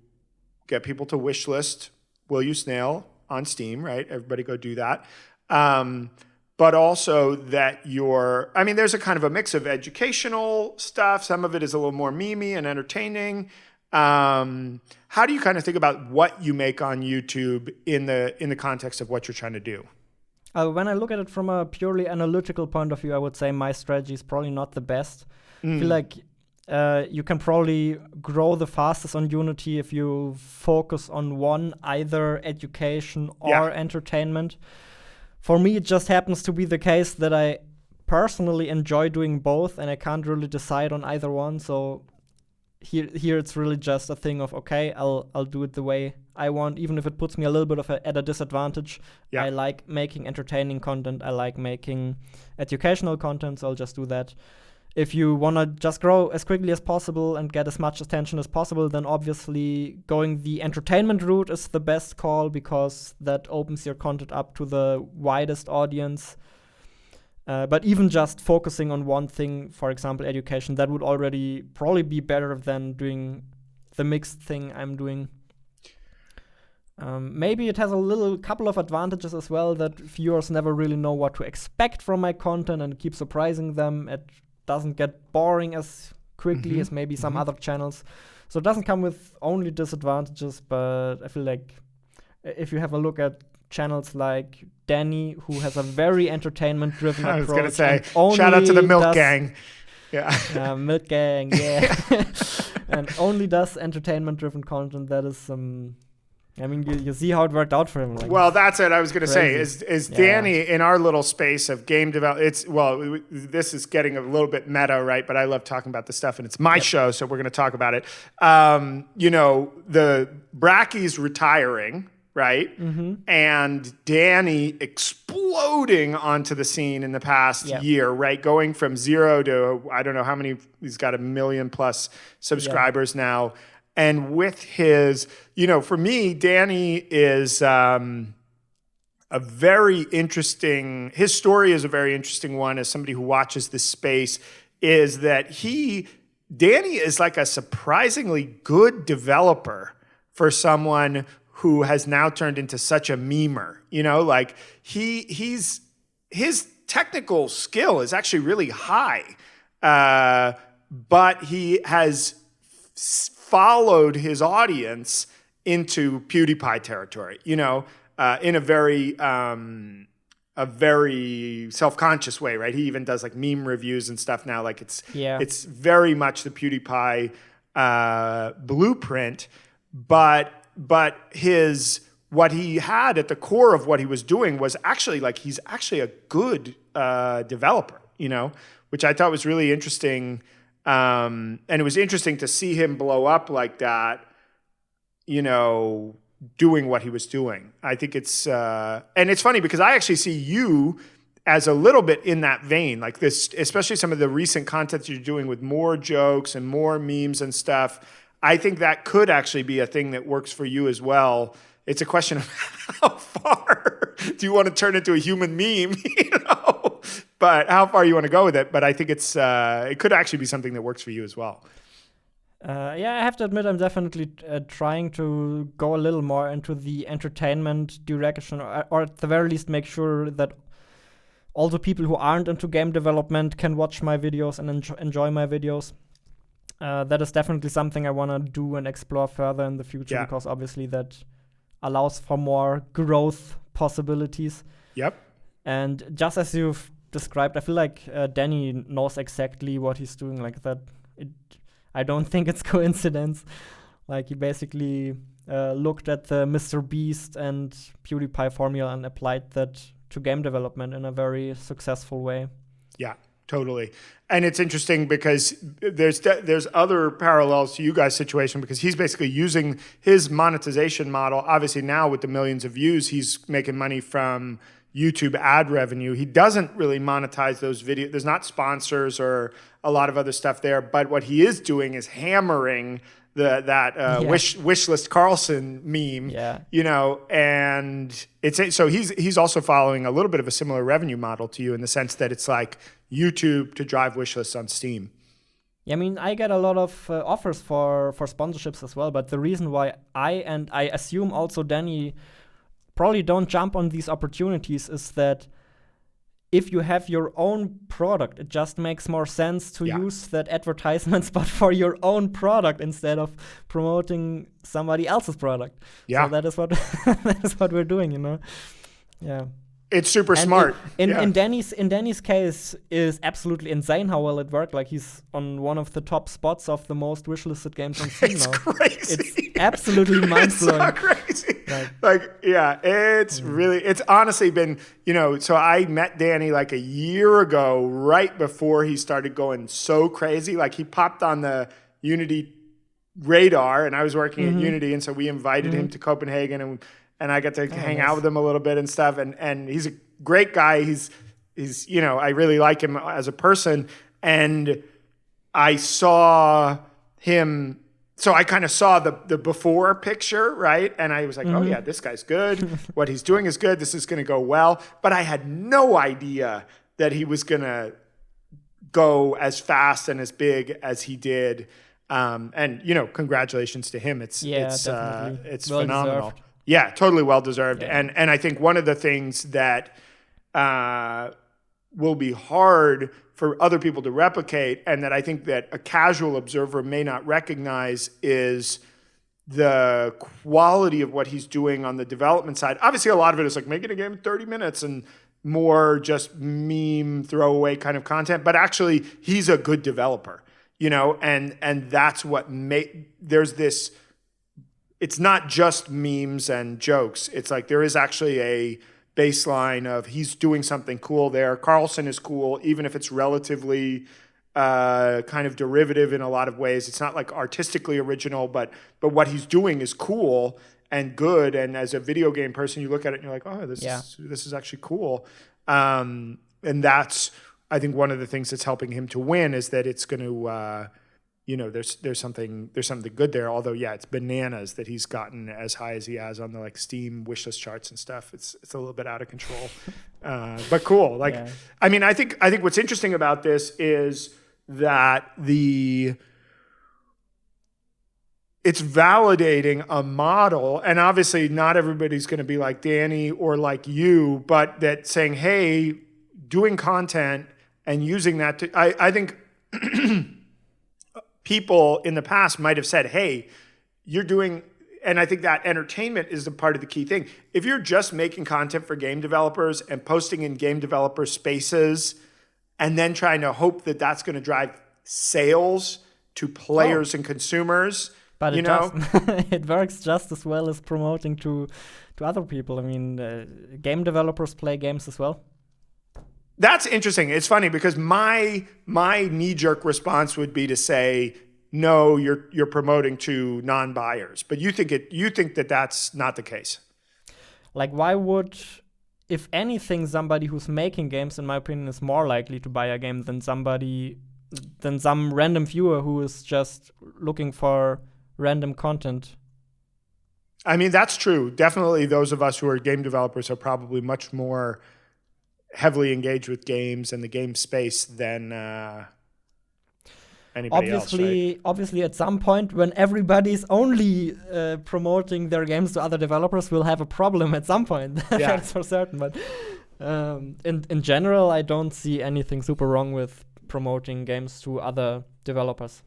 get people to wishlist Will You Snail on Steam, right? Everybody go do that. But also that there's a kind of a mix of educational stuff. Some of it is a little more memey and entertaining. How do you kind of think about what you make on YouTube in the context of what you're trying to do? When I look at it from a purely analytical point of view, I would say my strategy is probably not the best. I feel like you can probably grow the fastest on Unity if you focus on one, either education or entertainment. For me, it just happens to be the case that I personally enjoy doing both, and I can't really decide on either one. So here it's really just a thing of, okay, I'll do it the way I want, even if it puts me a little bit at a disadvantage. I like making entertaining content. I like making educational content, so I'll just do that. If you want to just grow as quickly as possible and get as much attention as possible, then obviously going the entertainment route is the best call, because that opens your content up to the widest audience. But even just focusing on one thing, for example, education, that would already probably be better than doing the mixed thing I'm doing. Maybe it has a couple of advantages as well, that viewers never really know what to expect from my content and keep surprising them. It doesn't get boring as quickly as maybe some other channels. So it doesn't come with only disadvantages, but I feel like if you have a look at channels like Danny, who has a very entertainment-driven approach. I was going to say, shout out to the Milk Gang. Yeah. Milk Gang, yeah. And only does entertainment-driven content. That is you see how it worked out for him. Like, well, that's it. I was going to say, is Danny in our little space of game development? This is getting a little bit meta, right? But I love talking about this stuff, and it's my show, so we're going to talk about it. The Bracky's retiring, right? And Danny exploding onto the scene in the past year, right? Going from 0 to, I don't know how many, he's got 1 million plus subscribers now. And with his, for me, Danny is a very interesting, his story is a very interesting one as somebody who watches this space, is that Danny is like a surprisingly good developer for someone who has now turned into such a memer. Like his technical skill is actually really high, but he has followed his audience into PewDiePie territory, in a very self-conscious way, right? He even does like meme reviews and stuff now. Like it's very much the PewDiePie blueprint, but what he had at the core of what he was doing was actually like, he's actually a good developer, which I thought was really interesting. And it was interesting to see him blow up like that, doing what he was doing. I think it's, and it's funny because I actually see you as a little bit in that vein, like this, especially some of the recent content you're doing with more jokes and more memes and stuff. I think that could actually be a thing that works for you as well. It's a question of how far do you want to turn into a human meme, but how far you want to go with it. But I think it could actually be something that works for you as well. I have to admit, I'm definitely trying to go a little more into the entertainment direction, or at the very least make sure that all the people who aren't into game development can watch my videos and enjoy my videos. That is definitely something I want to do and explore further in the future, because obviously that allows for more growth possibilities. Yep. And just as you've described, I feel like Danny knows exactly what he's doing. Like that, I don't think it's coincidence. Like he basically looked at the Mr. Beast and PewDiePie formula and applied that to game development in a very successful way. Yeah, totally. And it's interesting because there's other parallels to you guys' situation, because he's basically using his monetization model. Obviously now with the millions of views, he's making money from YouTube ad revenue. He doesn't really monetize those videos. There's not sponsors or a lot of other stuff there. But what he is doing is hammering wish list Carlson meme, and so he's also following a little bit of a similar revenue model to you in the sense that it's like YouTube to drive wish lists on Steam. Yeah, I mean, I get a lot of offers for sponsorships as well, but the reason why I assume also Danny probably don't jump on these opportunities is that if you have your own product, it just makes more sense to use that advertisement spot for your own product instead of promoting somebody else's product. Yeah. So that is what we're doing, Yeah. It's super smart. In Danny's case, is absolutely insane how well it worked. Like he's on one of the top spots of the most wishlisted games on Steam now. Crazy. It's absolutely mind-blowing. It's so crazy. It's really, it's honestly been, so I met Danny like a year ago, right before he started going so crazy. Like he popped on the Unity radar, and I was working at Unity, and so we invited him to Copenhagen, and I got to hang out with him a little bit and stuff. And he's a great guy. He's I really like him as a person. And I saw him. So I kind of saw the before picture, right? And I was like, oh yeah, this guy's good. What he's doing is good. This is going to go well. But I had no idea that he was going to go as fast and as big as he did. And congratulations to him. It's well phenomenal. Deserved. Yeah, totally well-deserved. Yeah. And I think one of the things that will be hard for other people to replicate, and that I think that a casual observer may not recognize, is the quality of what he's doing on the development side. Obviously, a lot of it is like making a game in 30 minutes and more just meme throwaway kind of content. But actually, he's a good developer, and that's what there's this. It's not just memes and jokes. It's like there is actually a baseline of he's doing something cool there. Carlson is cool, even if it's relatively kind of derivative in a lot of ways. It's not like artistically original, but what he's doing is cool and good. And as a video game person, you look at it and you're like, oh, this is actually cool. And that's, I think, one of the things that's helping him to win, is that it's going to. There's something good there. Although, it's bananas that he's gotten as high as he has on the Steam wishlist charts and stuff. It's a little bit out of control, but cool. I mean, I think what's interesting about this is that it's validating a model, and obviously not everybody's going to be like Danny or like you, but that saying, hey, doing content and using that to, I think. People in the past might have said, hey, you're doing, and I think that entertainment is the part of the key thing. If you're just making content for game developers and posting in game developer spaces and then trying to hope that that's going to drive sales to players and consumers, but it works just as well as promoting to other people. I mean, game developers play games as well. That's interesting. It's funny because my knee-jerk response would be to say, no, you're promoting to non-buyers. But you think that that's not the case. Like, why would, if anything, somebody who's making games, in my opinion, is more likely to buy a game than some random viewer who is just looking for random content? I mean, that's true. Definitely those of us who are game developers are probably much more heavily engaged with games and the game space than anybody else, right? Obviously, at some point, when everybody's only promoting their games to other developers, we'll have a problem at some point. That's for certain. But in general, I don't see anything super wrong with promoting games to other developers.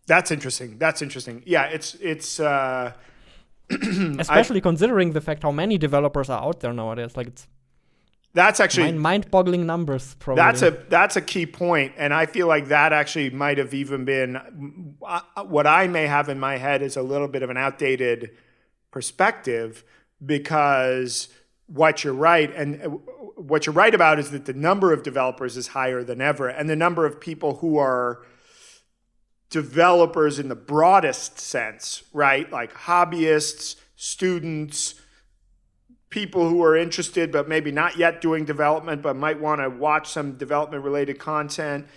That's interesting. Yeah, Especially considering the fact how many developers are out there nowadays. Like, it's that's actually mind-boggling numbers, probably. That's a key point, and I feel like that actually might have even been what I may have in my head is a little bit of an outdated perspective, because what you're right about is that the number of developers is higher than ever, and the number of people who are developers in the broadest sense, right? Like hobbyists, students, people who are interested but maybe not yet doing development but might want to watch some development related content,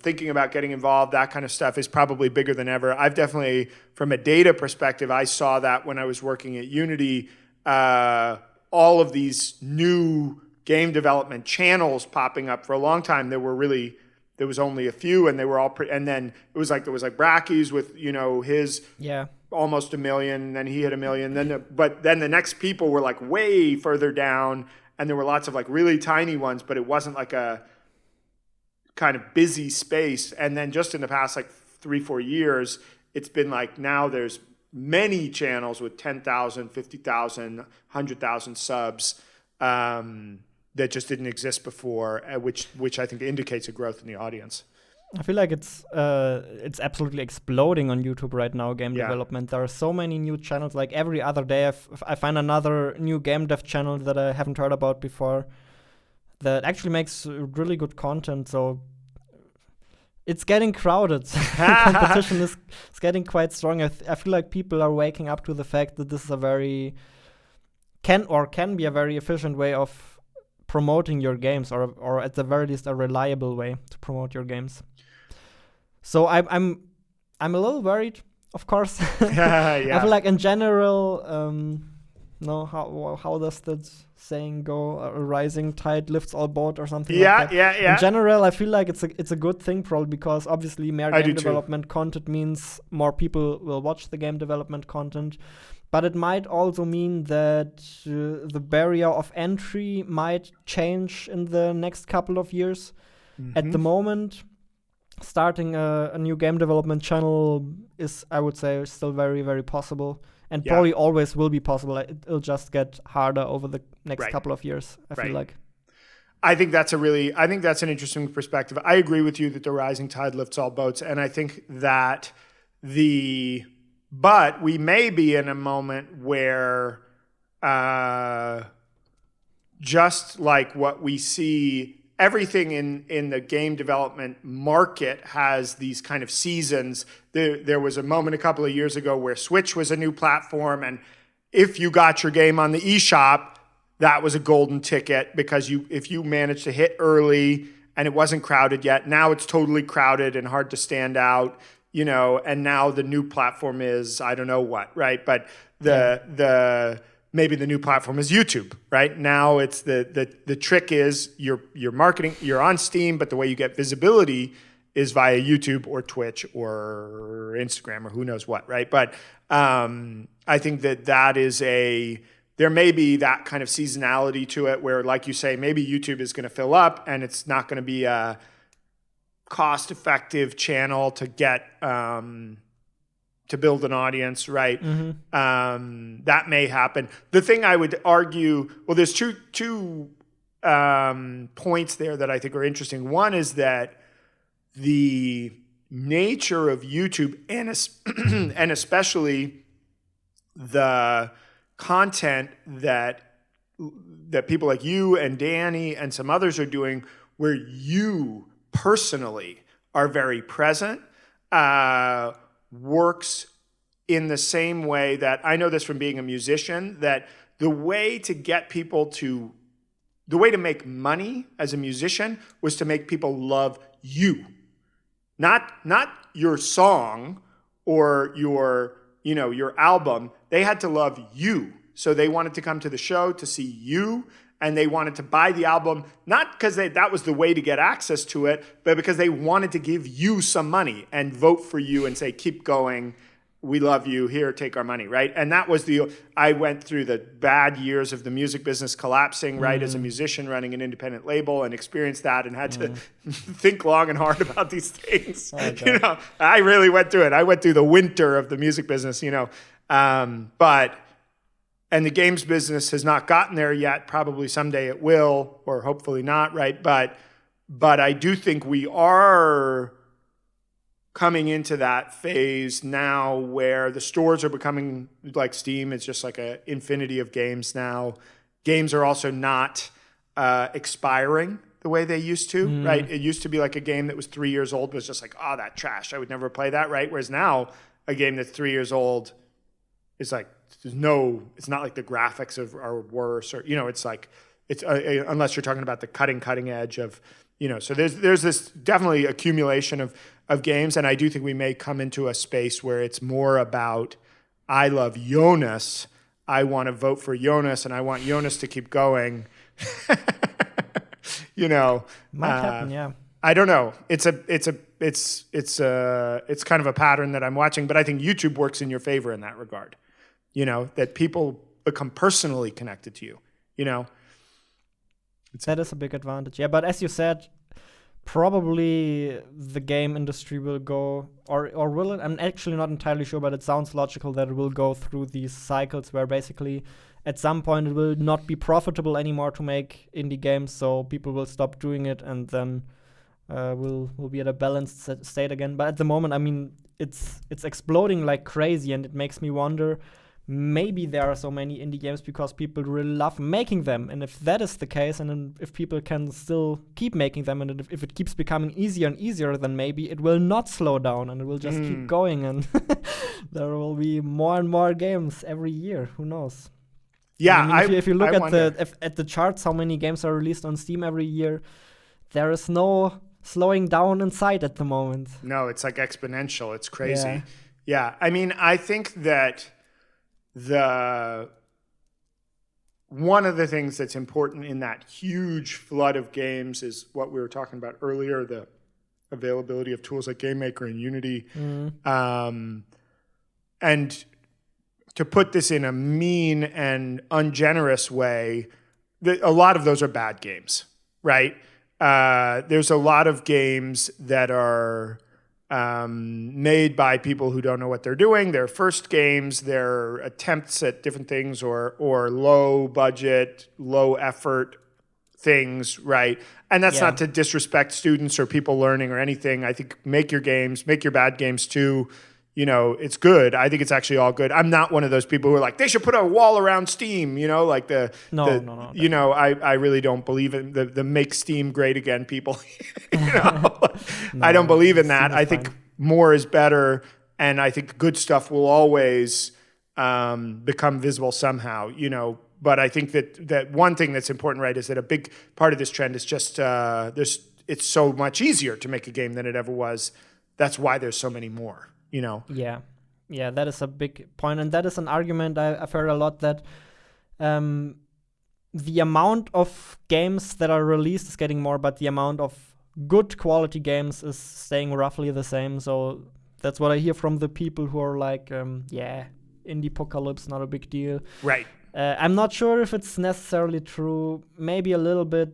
thinking about getting involved, that kind of stuff is probably bigger than ever. I've definitely, from a data perspective, I saw that when I was working at Unity, all of these new game development channels popping up. For a long time there was only a few, and they were all and then it was like there was like Bracky's with his almost 1 million, and then he hit 1 million. But then the next people were like way further down, and there were lots of like really tiny ones, but it wasn't like a kind of busy space. And then just in the past like 3-4 years, it's been like now there's many channels with 10,000, 50,000, 100,000 subs that just didn't exist before, which I think indicates a growth in the audience. I feel like it's absolutely exploding on YouTube right now, game development. There are so many new channels. Like every other day, I find another new game dev channel that I haven't heard about before that actually makes really good content. So it's getting crowded. Competition is getting quite strong. I feel like people are waking up to the fact that this is can be a very efficient way of promoting your games, or at the very least a reliable way to promote your games. So I'm a little worried, of course. I feel like in general, how does that saying go? A rising tide lifts all boat, or something like that. Yeah. In general, I feel like it's a good thing, probably, because obviously more game development content means more people will watch the game development content. But it might also mean that the barrier of entry might change in the next couple of years. Mm-hmm. At the moment, starting a new game development channel is, I would say, still very, very possible. And probably always will be possible. It'll just get harder over the next couple of years, I feel like. I think that's an interesting perspective. I agree with you that the rising tide lifts all boats. And I think that but we may be in a moment where just like what we see, everything in the game development market has these kind of seasons. There was a moment a couple of years ago where Switch was a new platform, and if you got your game on the eShop, that was a golden ticket, because if you managed to hit early and it wasn't crowded yet, now it's totally crowded and hard to stand out, and now the new platform is I don't know what, right? But maybe the new platform is YouTube, right? Now it's the trick is you're marketing, you're on Steam, but the way you get visibility is via YouTube or Twitch or Instagram or who knows what, right? But I think that is there may be that kind of seasonality to it where, like you say, maybe YouTube is going to fill up and it's not going to be a cost-effective channel to get to build an audience, right? Mm-hmm. That may happen. The thing I would argue, well, there's two points there that I think are interesting. One is that the nature of YouTube and especially the content that people like you and Danny and some others are doing, where you personally are very present, works in the same way that I know this from being a musician, that the way to make money as a musician was to make people love you, not your song or your album. They had to love you. So they wanted to come to the show to see you, and they wanted to buy the album, not because that was the way to get access to it, but because they wanted to give you some money and vote for you and say, keep going, we love you, here, take our money, right? And that was I went through the bad years of the music business collapsing, right, as a musician running an independent label, and experienced that and had to think long and hard about these things. Okay. I really went through it. I went through the winter of the music business, And the games business has not gotten there yet. Probably someday it will, or hopefully not, right? But I do think we are coming into that phase now where the stores are becoming like Steam. It's just like an infinity of games now. Games are also not expiring the way they used to, right? It used to be like a game that was 3 years old was just like, oh, that trash. I would never play that, right? Whereas now a game that's 3 years old is like, it's not like the graphics are worse, or, it's like, it's unless you're talking about the cutting edge of, so there's this definitely accumulation of games. And I do think we may come into a space where it's more about, I love Jonas. I want to vote for Jonas and I want Jonas to keep going. Might happen, yeah. I don't know. It's kind of a pattern that I'm watching, but I think YouTube works in your favor in that regard. That people become personally connected to you. That is a big advantage. Yeah, but as you said, probably the game industry will go, or will it? I'm actually not entirely sure, but it sounds logical that it will go through these cycles where basically at some point it will not be profitable anymore to make indie games, so people will stop doing it, and then we'll be at a balanced state again. But at the moment, I mean, it's exploding like crazy, and it makes me wonder, maybe there are so many indie games because people really love making them. And if that is the case, and then if people can still keep making them, and if it keeps becoming easier and easier, then maybe it will not slow down and it will just keep going. And there will be more and more games every year. Who knows? Yeah, I mean, if you look at the charts, how many games are released on Steam every year, there is no slowing down in sight at the moment. No, it's like exponential. It's crazy. Yeah. I mean, I think that one of the things that's important in that huge flood of games is what we were talking about earlier, the availability of tools like GameMaker and Unity. And to put this in a mean and ungenerous way, a lot of those are bad games, right? There's a lot of games that are made by people who don't know what they're doing. They're first games, they're attempts at different things, or low budget, low effort things, right? And that's not to disrespect students or people learning or anything. I think make your games, make your bad games too. It's good. I think it's actually all good. I'm not one of those people who are like, they should put a wall around Steam, like No. I really don't believe in the make Steam great again people. I don't believe in that. I think more is better, and I think good stuff will always become visible somehow, But I think that one thing that's important, right, is that a big part of this trend is just it's so much easier to make a game than it ever was. That's why there's so many more. Yeah, that is a big point, and that is an argument I've heard a lot, that the amount of games that are released is getting more, but the amount of good quality games is staying roughly the same. So that's what I hear from the people who are like, indie-pocalypse, not a big deal. Right. I'm not sure if it's necessarily true, maybe a little bit,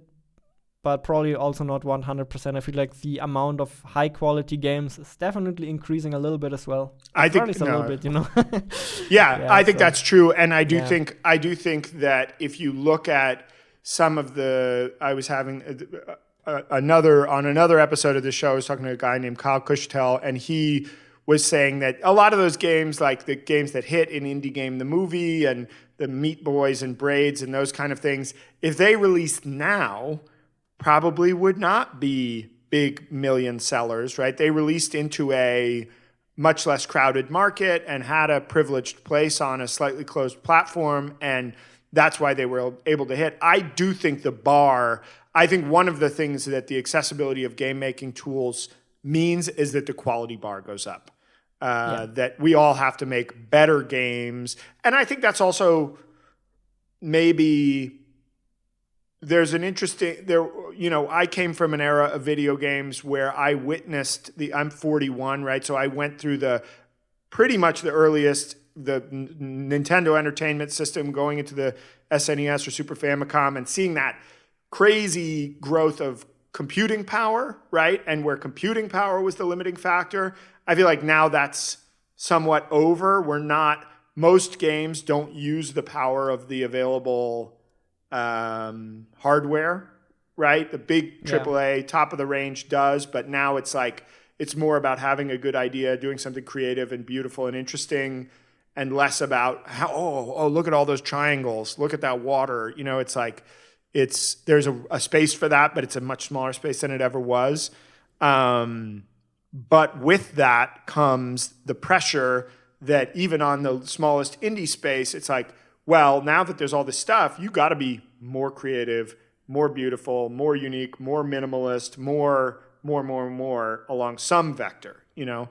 but probably also not 100%. I feel like the amount of high-quality games is definitely increasing a little bit as well. I think a little bit, I think that's true, and I do think that if you look at some of I was having another episode of the show, I was talking to a guy named Kyle Kushtel, and he was saying that a lot of those games, like the games that hit in Indie Game the Movie and the Meat Boys and Braids and those kind of things, if they released now, probably would not be big million sellers, right? They released into a much less crowded market and had a privileged place on a slightly closed platform, and that's why they were able to hit. I do think I think one of the things that the accessibility of game-making tools means is that the quality bar goes up. That we all have to make better games. And I think that's also maybe there's an interesting I came from an era of video games where I witnessed I'm 41, right? So I went through pretty much the earliest, the Nintendo Entertainment System, going into the SNES or Super Famicom, and seeing that crazy growth of computing power, right? And where computing power was the limiting factor. I feel like now that's somewhat over. We're not most games don't use the power of the available hardware, right? The big AAA top of the range does, but now it's like it's more about having a good idea, doing something creative and beautiful and interesting, and less about how look at all those triangles, look at that water. You know, it's like there's a space for that, but it's a much smaller space than it ever was. But with that comes the pressure that even on the smallest indie space, it's like, well, now that there's all this stuff, you got to be more creative, more beautiful, more unique, more minimalist, more along some vector, you know?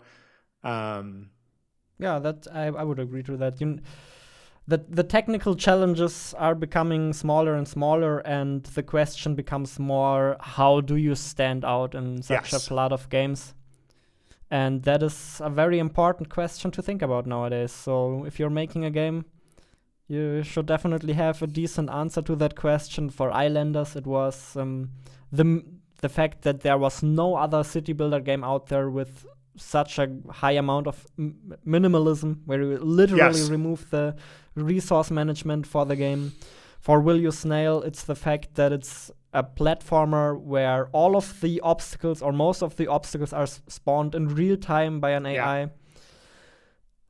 Yeah, that I would agree to that. The technical challenges are becoming smaller and smaller, and the question becomes more, how do you stand out in such a flood of games? And that is a very important question to think about nowadays. So if you're making a game, you should definitely have a decent answer to that question. For Islanders, it was the fact that there was no other city builder game out there with such a high amount of minimalism, where you literally remove the resource management for the game. For Will You Snail, it's the fact that it's a platformer where all of the obstacles or most of the obstacles are spawned in real time by an AI.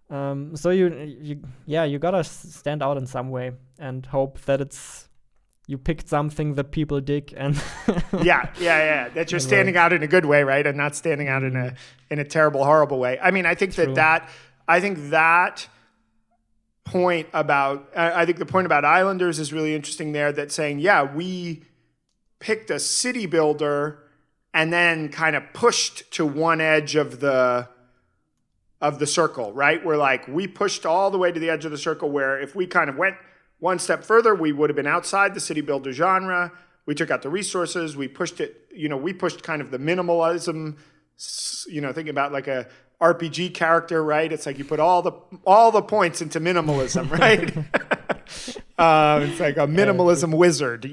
So you gotta stand out in some way and hope that you picked something that people dig and that you're standing out in a good way, right, and not standing out in a terrible, horrible way. I mean, I think that point about I think the point about Islanders is really interesting there. That saying, we picked a city builder and then kind of pushed to one edge of the circle, right? We're like, we pushed all the way to the edge of the circle, where if we kind of went one step further, we would have been outside the city builder genre. We took out the resources. We pushed it, we pushed kind of the minimalism, thinking about like a RPG character, right? It's like you put all the points into minimalism, right? It's like a minimalism wizard,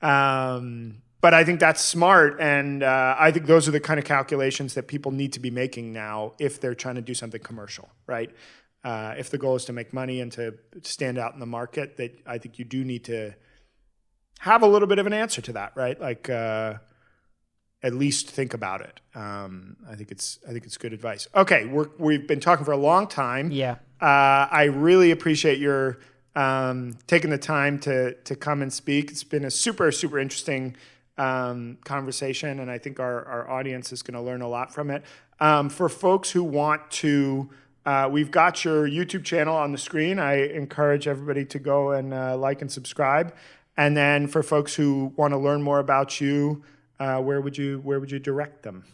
But I think that's smart, and I think those are the kind of calculations that people need to be making now if they're trying to do something commercial, right? If the goal is to make money and to stand out in the market, that I think you do need to have a little bit of an answer to that, right? Like at least think about it. I think it's good advice. Okay, we've been talking for a long time. Yeah. I really appreciate your taking the time to come and speak. It's been a super, super interesting conversation, and I think our audience is going to learn a lot from it. For folks who want to, we've got your YouTube channel on the screen. I encourage everybody to go and like and subscribe. And then for folks who want to learn more about you, where would you direct them?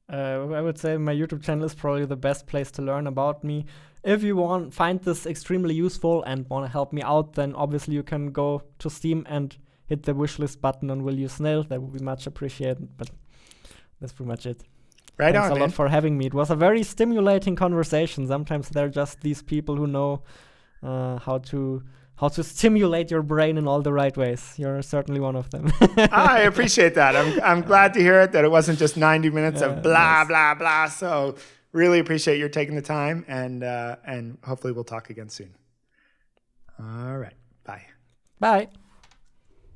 I would say my YouTube channel is probably the best place to learn about me. If you find this extremely useful and want to help me out, then obviously you can go to Steam and hit the wishlist button on Will You Snail. That would be much appreciated, but that's pretty much it. Thanks a lot for having me. It was a very stimulating conversation. Sometimes they're just these people who know how to stimulate your brain in all the right ways. You're certainly one of them. I appreciate that. I'm glad to hear it, that it wasn't just 90 minutes of blah, blah, blah. So really appreciate your taking the time, and hopefully we'll talk again soon. All right. Bye. Bye.